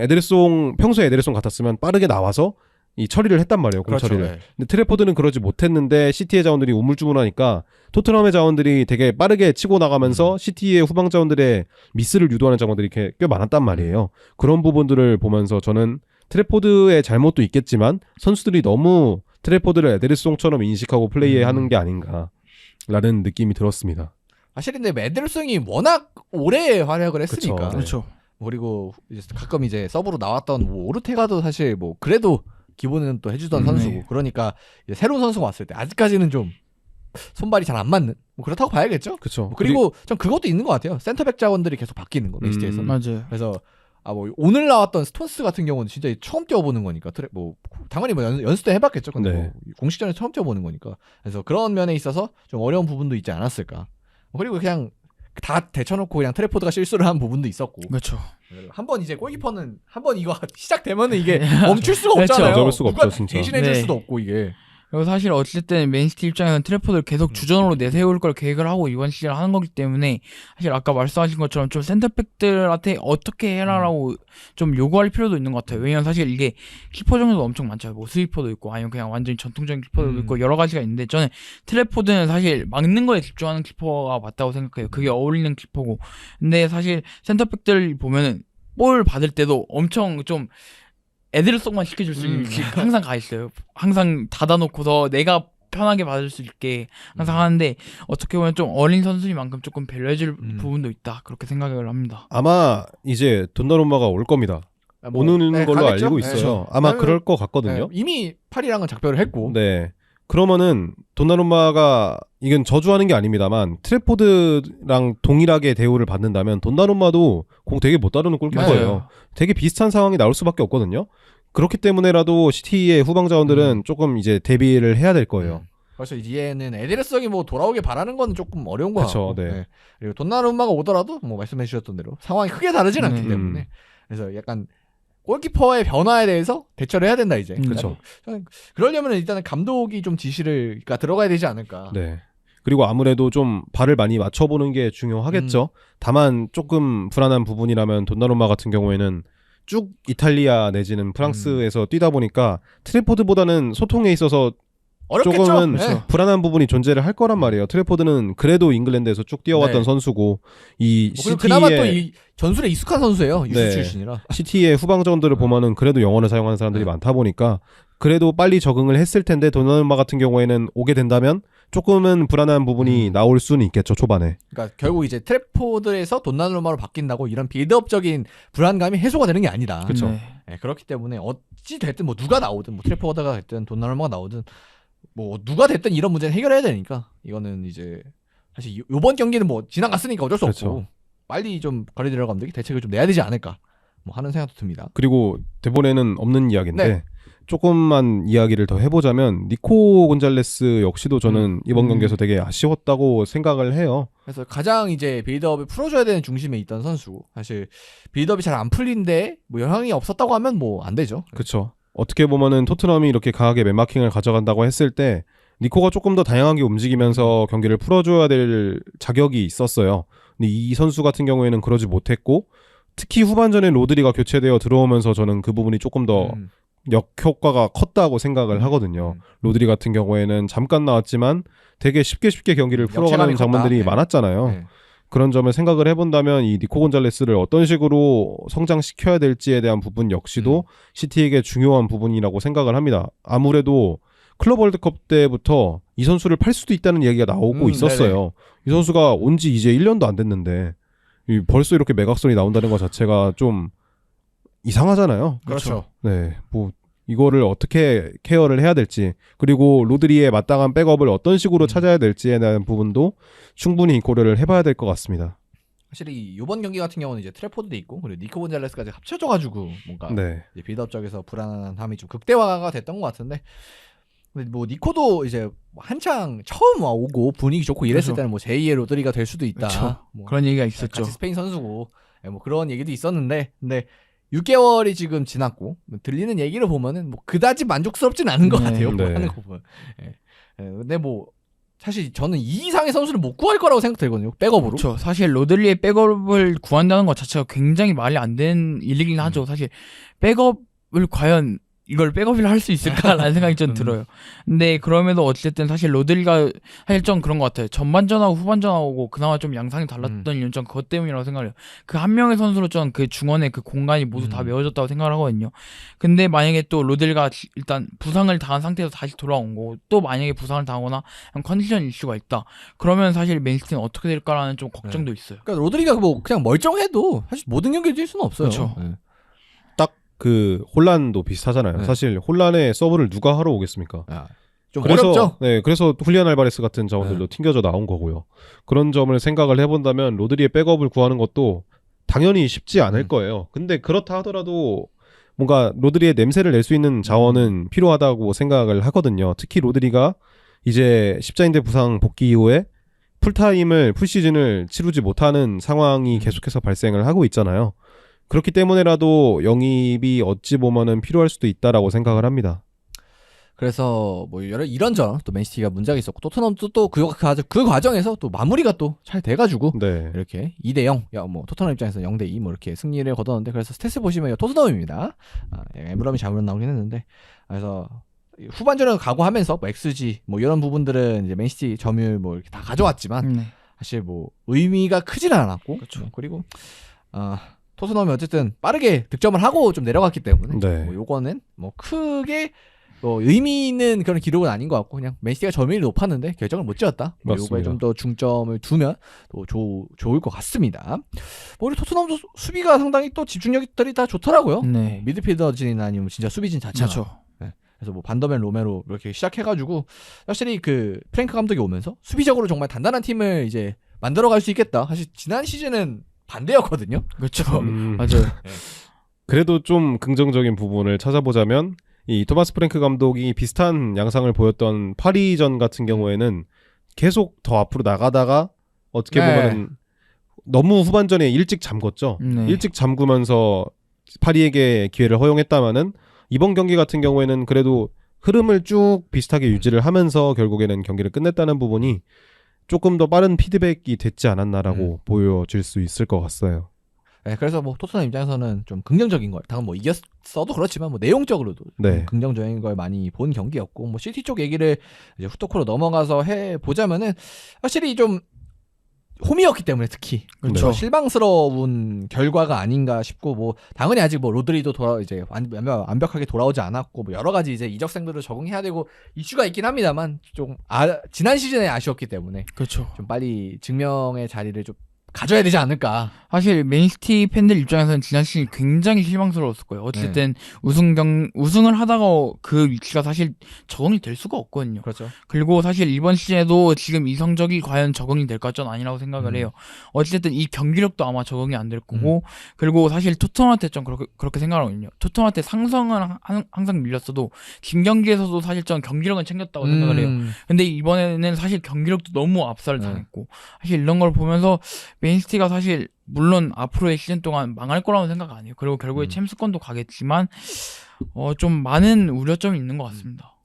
평소에 에데르송 같았으면 빠르게 나와서 이 처리를 했단 말이에요. 공 그렇죠. 처리를. 네. 근데 트래포드는 그러지 못했는데 시티의 자원들이 우물쭈물하니까 토트넘의 자원들이 되게 빠르게 치고 나가면서 시티의 후방 자원들의 미스를 유도하는 자원들이 꽤 많았단 말이에요. 그런 부분들을 보면서 저는 트래포드의 잘못도 있겠지만 선수들이 너무 트래포드를 에데르송처럼 인식하고 플레이하는 게 아닌가라는 느낌이 들었습니다. 사실 근데 에데르송이 워낙 오래 활약을 했으니까. 그쵸. 그렇죠. 그리고 이제 가끔 이제 서브로 나왔던 뭐 오르테가도 사실 뭐 그래도 기본은 또 해주던 선수고 네. 그러니까 이제 새로운 선수가 왔을 때 아직까지는 좀 손발이 잘 안 맞는 뭐 그렇다고 봐야겠죠. 그렇죠. 그리고 전 그것도 있는 것 같아요. 센터백 자원들이 계속 바뀌는 거 맨시티에서. 맞아요. 그래서 뭐 오늘 나왔던 스톤스 같은 경우는 진짜 처음 뛰어보는 거니까 뭐 당연히 뭐 연습 때 해봤겠죠. 근데 네. 뭐 공식전에 처음 뛰어보는 거니까. 그래서 그런 면에 있어서 좀 어려운 부분도 있지 않았을까. 그리고 그냥 다 대쳐놓고 그냥 트래포드가 실수를 한 부분도 있었고. 그렇죠. 한번 이제 골키퍼는 한번 이거 시작되면은 이게 멈출 수가 없잖아요. 잡을 수가 누가 없죠, 진짜. 대신해줄 네. 수도 없고 이게. 그리고 사실 어쨌든 맨시티 입장에서는 트래포드를 계속 주전으로 내세울 걸 계획을 하고 이번 시즌을 하는 거기 때문에 사실 아까 말씀하신 것처럼 좀 센터백들한테 어떻게 해라라고 좀 요구할 필요도 있는 것 같아요. 왜냐면 사실 이게 키퍼 종류도 엄청 많잖아요. 뭐 스위퍼도 있고 아니면 그냥 완전히 전통적인 키퍼도 있고 여러 가지가 있는데 저는 트래포드는 사실 막는 거에 집중하는 키퍼가 맞다고 생각해요. 그게 어울리는 키퍼고. 근데 사실 센터백들 보면은 볼 받을 때도 엄청 좀 에데르송만 시켜줄 수 있는 게 항상 가 있어요. 항상 닫아놓고서 내가 편하게 받을 수 있게 항상 하는데 어떻게 보면 좀 어린 선수니만큼 조금 배려해줄 부분도 있다. 그렇게 생각을 합니다. 아마 이제 돈나룸마가 올 겁니다. 뭐, 오는 걸로 가겠죠? 알고 네. 있어요. 아마 왜냐면, 그럴 것 같거든요. 이미 파리랑은 작별을 했고. 네. 그러면은 돈나룸마가 이건 저주하는 게 아닙니다만 트래포드랑 동일하게 대우를 받는다면 돈나룸마도 공 되게 못 다루는 골키퍼예요. 맞아요. 되게 비슷한 상황이 나올 수밖에 없거든요. 그렇기 때문에라도 시티의 후방 자원들은 조금 이제 대비를 해야 될 거예요. 그래서 이제는 에데르송이 뭐 돌아오길 바라는 건 조금 어려운 거 그쵸, 같고. 네. 그리고 돈나룸마가 오더라도 뭐 말씀해 주셨던 대로 상황이 크게 다르진 않기 네. 때문에. 그래서 약간 골키퍼의 변화에 대해서 대처를 해야 된다 이제. 그쵸. 저는 그러려면 일단은 감독이 좀 지시를 그러니까 들어가야 되지 않을까. 네. 그리고 아무래도 좀 발을 많이 맞춰보는 게 중요하겠죠. 다만 조금 불안한 부분이라면 돈나룸마 같은 경우에는 쭉 이탈리아 내지는 프랑스에서 뛰다 보니까 트래포드보다는 소통에 있어서 어렵겠죠. 조금은 네. 불안한 부분이 존재를 할 거란 말이에요. 트래포드는 그래도 잉글랜드에서 쭉 뛰어왔던 네. 선수고 이 그리고 그나마 또 시티의 이 전술에 익숙한 선수예요. 유수 네. 출신이라. 시티의 후방전들을 보면은 그래도 영어를 사용하는 사람들이 네. 많다 보니까 그래도 빨리 적응을 했을 텐데 도나루마 같은 경우에는 오게 된다면 조금은 불안한 부분이 나올 수는 있겠죠, 초반에. 그러니까 결국 이제 트래포드에서 돈나룸마로 바뀐다고 이런 빌드업적인 불안감이 해소가 되는 게 아니다. 그쵸. 네. 예, 그렇기 때문에 어찌 됐든 뭐 누가 나오든 뭐 트래포드가 됐든 돈나르마가 나오든 뭐 누가 됐든 이런 문제는 해결해야 되니까 이거는 이제 사실 요번 경기는 뭐 지나갔으니까 어쩔 수 그렇죠. 없고 빨리 좀 가르디올라 감독이 대책을 좀 내야 되지 않을까 뭐 하는 생각도 듭니다. 그리고 대본에는 없는 이야기인데 네. 조금만 이야기를 더 해보자면 니코 곤잘레스 역시도 저는 이번 경기에서 되게 아쉬웠다고 생각을 해요. 그래서 가장 이제 빌드업을 풀어줘야 되는 중심에 있던 선수 사실 빌드업이 잘 안 풀린데 뭐 영향이 없었다고 하면 뭐 안 되죠. 그렇죠. 어떻게 보면은 토트넘이 이렇게 강하게 맨마킹을 가져간다고 했을 때 니코가 조금 더 다양하게 움직이면서 경기를 풀어줘야 될 자격이 있었어요. 근데 이 선수 같은 경우에는 그러지 못했고 특히 후반전에 로드리가 교체되어 들어오면서 저는 그 부분이 조금 더 역효과가 컸다고 생각을 하거든요. 로드리 같은 경우에는 잠깐 나왔지만 되게 쉽게 경기를 풀어가는 역체감이 장면들이 컸다. 네. 많았잖아요. 네. 그런 점을 생각을 해본다면 이 니코 곤잘레스를 어떤 식으로 성장시켜야 될지에 대한 부분 역시도 시티에게 중요한 부분이라고 생각을 합니다. 아무래도 클럽 월드컵 때부터 이 선수를 팔 수도 있다는 얘기가 나오고 있었어요. 네네. 이 선수가 온 지 이제 1년도 안 됐는데 벌써 이렇게 매각선이 나온다는 것 자체가 좀 이상하잖아요. 그렇죠. 네, 뭐 이거를 어떻게 케어를 해야 될지 그리고 로드리의 마땅한 백업을 어떤 식으로 찾아야 될지에 대한 부분도 충분히 고려를 해봐야 될 것 같습니다. 확실히 이번 경기 같은 경우는 이제 트래포드도 있고 그리고 니코 곤잘레스까지 합쳐져가지고 뭔가 네, 이제 빌드업 쪽에서 불안함이 좀 극대화가 됐던 것 같은데 근데 뭐 니코도 이제 한창 처음 오고 분위기 좋고 이랬을 그렇죠. 때는 뭐 제2의 로드리가 될 수도 있다. 그렇죠. 뭐 그런 얘기가 있었죠. 같이 스페인 선수고 뭐 그런 얘기도 있었는데 근데 6개월이 지금 지났고 들리는 얘기를 보면은 뭐 그다지 만족스럽진 않은 것 네. 같아요. 뭐 네. 하는 거 보면. 예. 근데 뭐 사실 저는 이 이상의 선수를 못 구할 거라고 생각되거든요. 백업으로. 그렇죠. 사실 로들리의 백업을 구한다는 것 자체가 굉장히 말이 안 되는 일이긴 하죠. 사실 백업을 과연 이걸 백업을 할 수 있을까라는 생각이 좀 들어요. 근데 그럼에도 어쨌든 사실 로들리가 사실 좀 그런 것 같아요. 전반전하고 후반전하고 그나마 좀 양상이 달랐던 이유는 좀 그것 때문이라고 생각을 해요. 그 한 명의 선수로 좀 그 중원의 그 공간이 모두 다 메워졌다고 생각을 하거든요. 근데 만약에 또 로들리가 일단 부상을 당한 상태에서 다시 돌아온 거고 또 만약에 부상을 당하거나 컨디션 이슈가 있다. 그러면 사실 맨시티는 어떻게 될까라는 좀 걱정도 있어요. 그러니까 로드리가 뭐 그냥 멀쩡해도 사실 모든 경기에 뛸 수는 없어요. 그렇죠. 예. 그 혼란도 비슷하잖아요. 네. 사실 혼란의 서브를 누가 하러 오겠습니까? 좀 그래서 어렵죠. 네, 그래서 훌리안 알바레스 같은 자원들도 튕겨져 나온 거고요. 그런 점을 생각을 해본다면 로드리의 백업을 구하는 것도 당연히 쉽지 않을 거예요. 근데 그렇다 하더라도 뭔가 로드리의 냄새를 낼 수 있는 자원은 필요하다고 생각을 하거든요. 특히 로드리가 이제 십자인대 부상 복귀 이후에 풀시즌을 치르지 못하는 상황이 계속해서 발생을 하고 있잖아요. 그렇기 때문에라도 영입이 어찌 보면은 필요할 수도 있다라고 생각을 합니다. 그래서 뭐 이런저런 또 맨시티가 문제가 있었고 토트넘도 또 그 과정에서 또 마무리가 또 잘 돼가지고 네. 이렇게 2대0 뭐 토트넘 입장에서 0대2 뭐 이렇게 승리를 거뒀는데 그래서 스탯을 보시면 토트넘입니다. 엠브럼이 잘못 나오긴 했는데 그래서 후반전을 각오하면서 뭐 XG 뭐 이런 부분들은 이제 맨시티 점유율 뭐 이렇게 다 가져왔지만 사실 뭐 의미가 크지는 않았고 그렇죠. 그리고 토트넘이 어쨌든 빠르게 득점을 하고 좀 내려갔기 때문에 네. 뭐 요거는 뭐 크게 의미 있는 그런 기록은 아닌 것 같고 그냥 맨시티가 점유율이 높았는데 결정을 못 지었다. 뭐 요거에 맞습니다. 좀 더 중점을 두면 또 좋을 것 같습니다. 뭐 우리 토트넘도 수비가 상당히 또 집중력들이 다 좋더라고요. 네. 미드필더진이나 아니면 진짜 수비진 자체가. 그렇죠. 그래서 뭐 반더벤 로메로 이렇게 시작해가지고 확실히 그 프랭크 감독이 오면서 수비적으로 정말 단단한 팀을 이제 만들어갈 수 있겠다. 사실 지난 시즌은 반대였거든요. 그렇죠. 음. 맞아요. 그래도 좀 긍정적인 부분을 찾아보자면 이 토마스 프랭크 감독이 비슷한 양상을 보였던 파리전 같은 경우에는 계속 더 앞으로 나가다가 어떻게 네. 보면은 너무 후반전에 일찍 잠궜죠. 네. 일찍 잠그면서 파리에게 기회를 허용했다마는 이번 경기 같은 경우에는 그래도 흐름을 쭉 비슷하게 유지를 하면서 결국에는 경기를 끝냈다는 부분이 조금 더 빠른 피드백이 됐지 않았나라고 보여질 수 있을 것 같아요. 네, 그래서 뭐 토트넘 입장에서는 좀 긍정적인 걸, 당연 뭐 이겼어도 그렇지만 뭐 내용적으로도 네. 좀 긍정적인 걸 많이 본 경기였고 뭐 시티 쪽 얘기를 이제 후토크로 넘어가서 해 보자면은 확실히 좀 홈이었기 때문에 특히 그렇죠. 실망스러운 결과가 아닌가 싶고 뭐 당연히 아직 뭐 로드리도 이제 완벽하게 돌아오지 않았고 뭐 여러 가지 이제 이적생들을 적응해야 되고 이슈가 있긴 합니다만 좀 지난 시즌에 아쉬웠기 때문에 그렇죠. 좀 빨리 증명의 자리를 좀 가져야 되지 않을까. 사실 맨시티 팬들 입장에서는 지난 시즌 굉장히 실망스러웠을 거예요. 어쨌든 우승을 하다가 그 위치가 사실 적응이 될 수가 없거든요. 그렇죠. 그리고 사실 이번 시즌에도 지금 이 성적이 과연 적응이 될까 전 아니라고 생각을 해요. 어쨌든 이 경기력도 아마 적응이 안 될 거고 그리고 사실 토트넘한테 좀 그렇게 생각하거든요. 토트넘한테 상성은 항상 밀렸어도 진 경기에서도 사실 좀 경기력은 챙겼다고 생각을 해요. 근데 이번에는 사실 경기력도 너무 압살을 당했고 사실 이런 걸 보면서 맨시티가 사실 물론 앞으로의 시즌 동안 망할 거라는 생각 안 해요. 그리고 결국에 챔스권도 가겠지만 좀 많은 우려점이 있는 것 같습니다.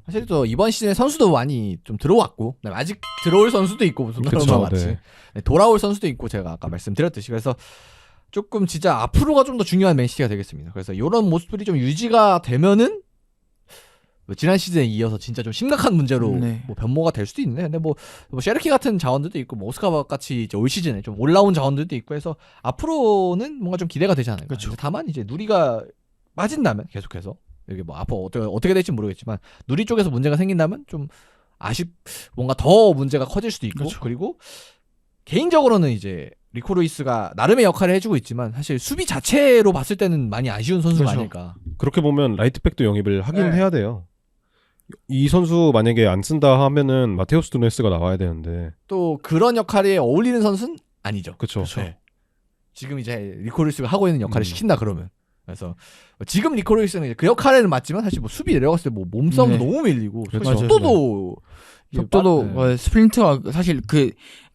사실 또 이번 시즌에 선수도 많이 좀 들어왔고 아직 들어올 선수도 있고 무슨 그쵸, 같이 네. 돌아올 선수도 있고 제가 아까 말씀드렸듯이 그래서 조금 진짜 앞으로가 좀 더 중요한 맨시티가 되겠습니다. 그래서 이런 모습들이 좀 유지가 되면은 지난 시즌에 이어서 진짜 좀 심각한 문제로 뭐 변모가 될 수도 있는데 근데 뭐 셰르키 같은 자원들도 있고 뭐 오스카바 같이 이제 올 시즌에 좀 올라온 자원들도 있고 해서 앞으로는 뭔가 좀 기대가 되지 않을까. 그렇죠. 다만 이제 누리가 빠진다면 계속해서 이게 뭐 앞으로 어떻게 될지 모르겠지만 누리 쪽에서 문제가 생긴다면 좀 뭔가 더 문제가 커질 수도 있고 그렇죠. 그리고 개인적으로는 이제 리코 루이스가 나름의 역할을 해주고 있지만 사실 수비 자체로 봤을 때는 많이 아쉬운 선수가 그렇죠. 아닐까. 그렇게 보면 라이트백도 영입을 하긴 네. 해야 돼요. 이 선수 만약에 안 쓴다 하면은 마테우스 누네스가 나와야 되는데. 또 그런 역할에 어울리는 선수는 아니죠. 그렇죠. 네. 지금 이제 리코 루이스가 하고 있는 역할을 시킨다 그러면 그래서 지금 리코 루이스는 이제 그 역할에는 맞지만 사실 뭐 수비 내려갔을 때 뭐 몸싸움도 네. 너무 밀리고 그렇죠. 속도도 스프린트가 사실 그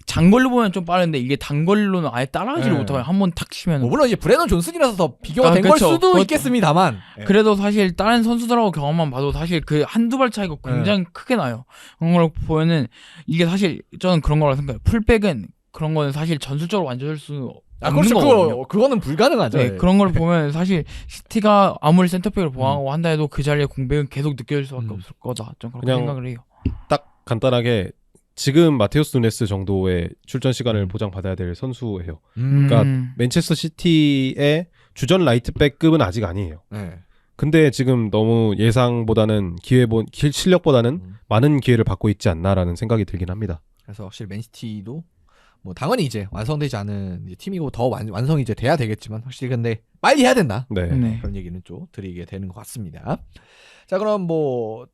장거리로 보면 좀 빠른데 이게 단거리로는 아예 따라가지를 네. 못하고 한 번 탁 치면 뭐 물론 이제 브레넌 존슨이라서 더 비교가 된 걸 그쵸. 수도 있겠습니다만 그래도 사실 다른 선수들하고 경험만 봐도 사실 그 한두 발 차이가 굉장히 크게 나요. 그런 걸 보면은 이게 사실 저는 그런 거라고 생각해요. 풀백은 그런 거는 사실 전술적으로 완전할 수 없는 그렇죠. 거거든요. 그거는 불가능하죠. 네, 그런 걸 보면 사실 시티가 아무리 센터백을 보강하고 한다 해도 그 자리에 공백은 계속 느껴질 수밖에 없을 거다. 좀 그렇게 그냥 생각을 해요. 딱 간단하게 지금 마테우스 누네스 정도의 출전 시간을 보장받아야 될 선수예요. 그러니까 맨체스터 시티의 주전 라이트백급은 아직 아니에요. 네. 근데 지금 너무 예상보다는 실력보다는 많은 기회를 받고 있지 않나라는 생각이 들긴 합니다. 그래서 확실히 맨시티도 뭐 당연히 이제 완성되지 않은 이제 팀이고 더 완성이 이제 돼야 되겠지만 확실히 근데 빨리 해야 된다. 네. 그런 얘기는 좀 드리게 되는 것 같습니다. 자 그럼 뭐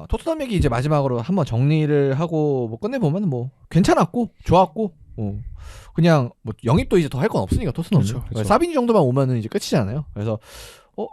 토트넘 얘기 이제 마지막으로 한번 정리를 하고 뭐 끝내보면 뭐 괜찮았고 좋았고 그냥 뭐 영입도 이제 더 할 건 없으니까 토트넘은 그렇죠. 사비니 정도만 오면은 이제 끝이잖아요. 그래서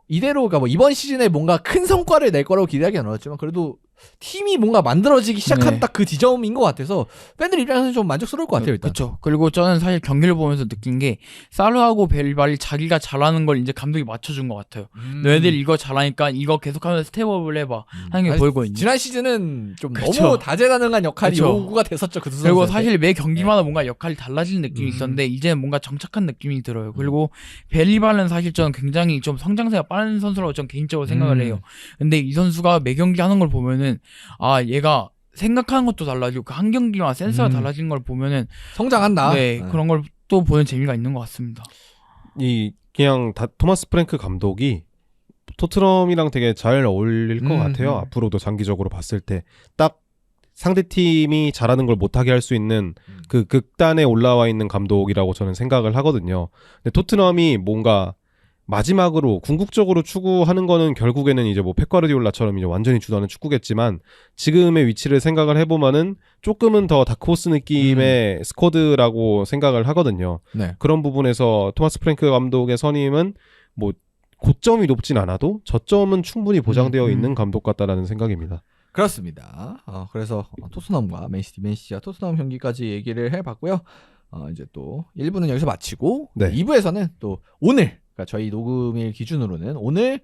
이대로 뭐 이번 시즌에 뭔가 큰 성과를 낼 거라고 기대하기는 어렵지만 그래도 팀이 뭔가 만들어지기 시작한 딱 그 지점인 것 같아서 팬들 입장에서는 좀 만족스러울 것 같아요 일단. 그렇죠. 그리고 저는 사실 경기를 보면서 느낀 게 사르하고 벨발이 자기가 잘하는 걸 이제 감독이 맞춰준 것 같아요. 너희들 이거 잘하니까 이거 계속하면서 스텝업을 해봐 하는 게 보이거든요. 지난 시즌은 좀 그쵸. 너무 다재다능한 역할이 그쵸. 요구가 됐었죠 그 두 선수. 그리고 사실 매 경기마다 뭔가 역할이 달라지는 느낌이 있었는데 이제는 뭔가 정착한 느낌이 들어요. 그리고 벨리발은 사실 저는 굉장히 좀 성장세가 빠른 선수라고 전 개인적으로 생각을 해요. 근데 이 선수가 매 경기 하는 걸 보면은 얘가 생각하는 것도 달라지고 그 한 경기마다 센스가 달라지는 걸 보면은 성장한다. 그런 걸 또 보는 재미가 있는 것 같습니다. 그냥 토마스 프랭크 감독이 토트넘이랑 되게 잘 어울릴 것 같아요. 앞으로도 장기적으로 봤을 때 딱 상대 팀이 잘하는 걸 못하게 할 수 있는 그 극단에 올라와 있는 감독이라고 저는 생각을 하거든요. 근데 토트넘이 뭔가 마지막으로 궁극적으로 추구하는 거는 결국에는 이제 뭐 펩 가르디올라처럼 이제 완전히 주도하는 축구겠지만 지금의 위치를 생각을 해보면은 조금은 더 다크호스 느낌의 스쿼드라고 생각을 하거든요. 네. 그런 부분에서 토마스 프랭크 감독의 선임은 뭐 고점이 높진 않아도 저점은 충분히 보장되어 있는 감독 같다라는 생각입니다. 그렇습니다. 그래서 토트넘과 맨시티와 토트넘 경기까지 얘기를 해봤고요. 이제 또 1부는 여기서 마치고 네. 2부에서는 또 오늘 그러니까 저희 녹음일 기준으로는 오늘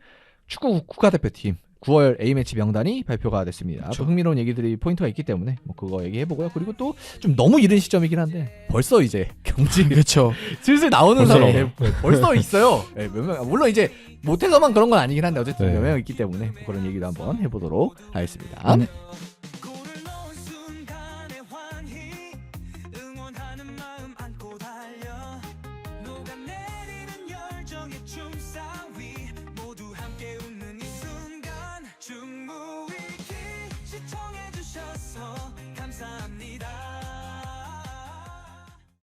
축구 국가대표팀 9월 A매치 명단이 발표가 됐습니다. 그렇죠. 또 흥미로운 얘기들이 포인트가 있기 때문에 뭐 그거 얘기해보고요. 그리고 또 좀 너무 이른 시점이긴 한데 벌써 이제 경기 그렇죠. 슬슬 나오는 벌써 사람이 나와요. 벌써 있어요. 네, 몇 명, 물론 이제 못해서만 그런 건 아니긴 한데 어쨌든 네. 몇 명 있기 때문에 그런 얘기도 한번 해보도록 하겠습니다. 네.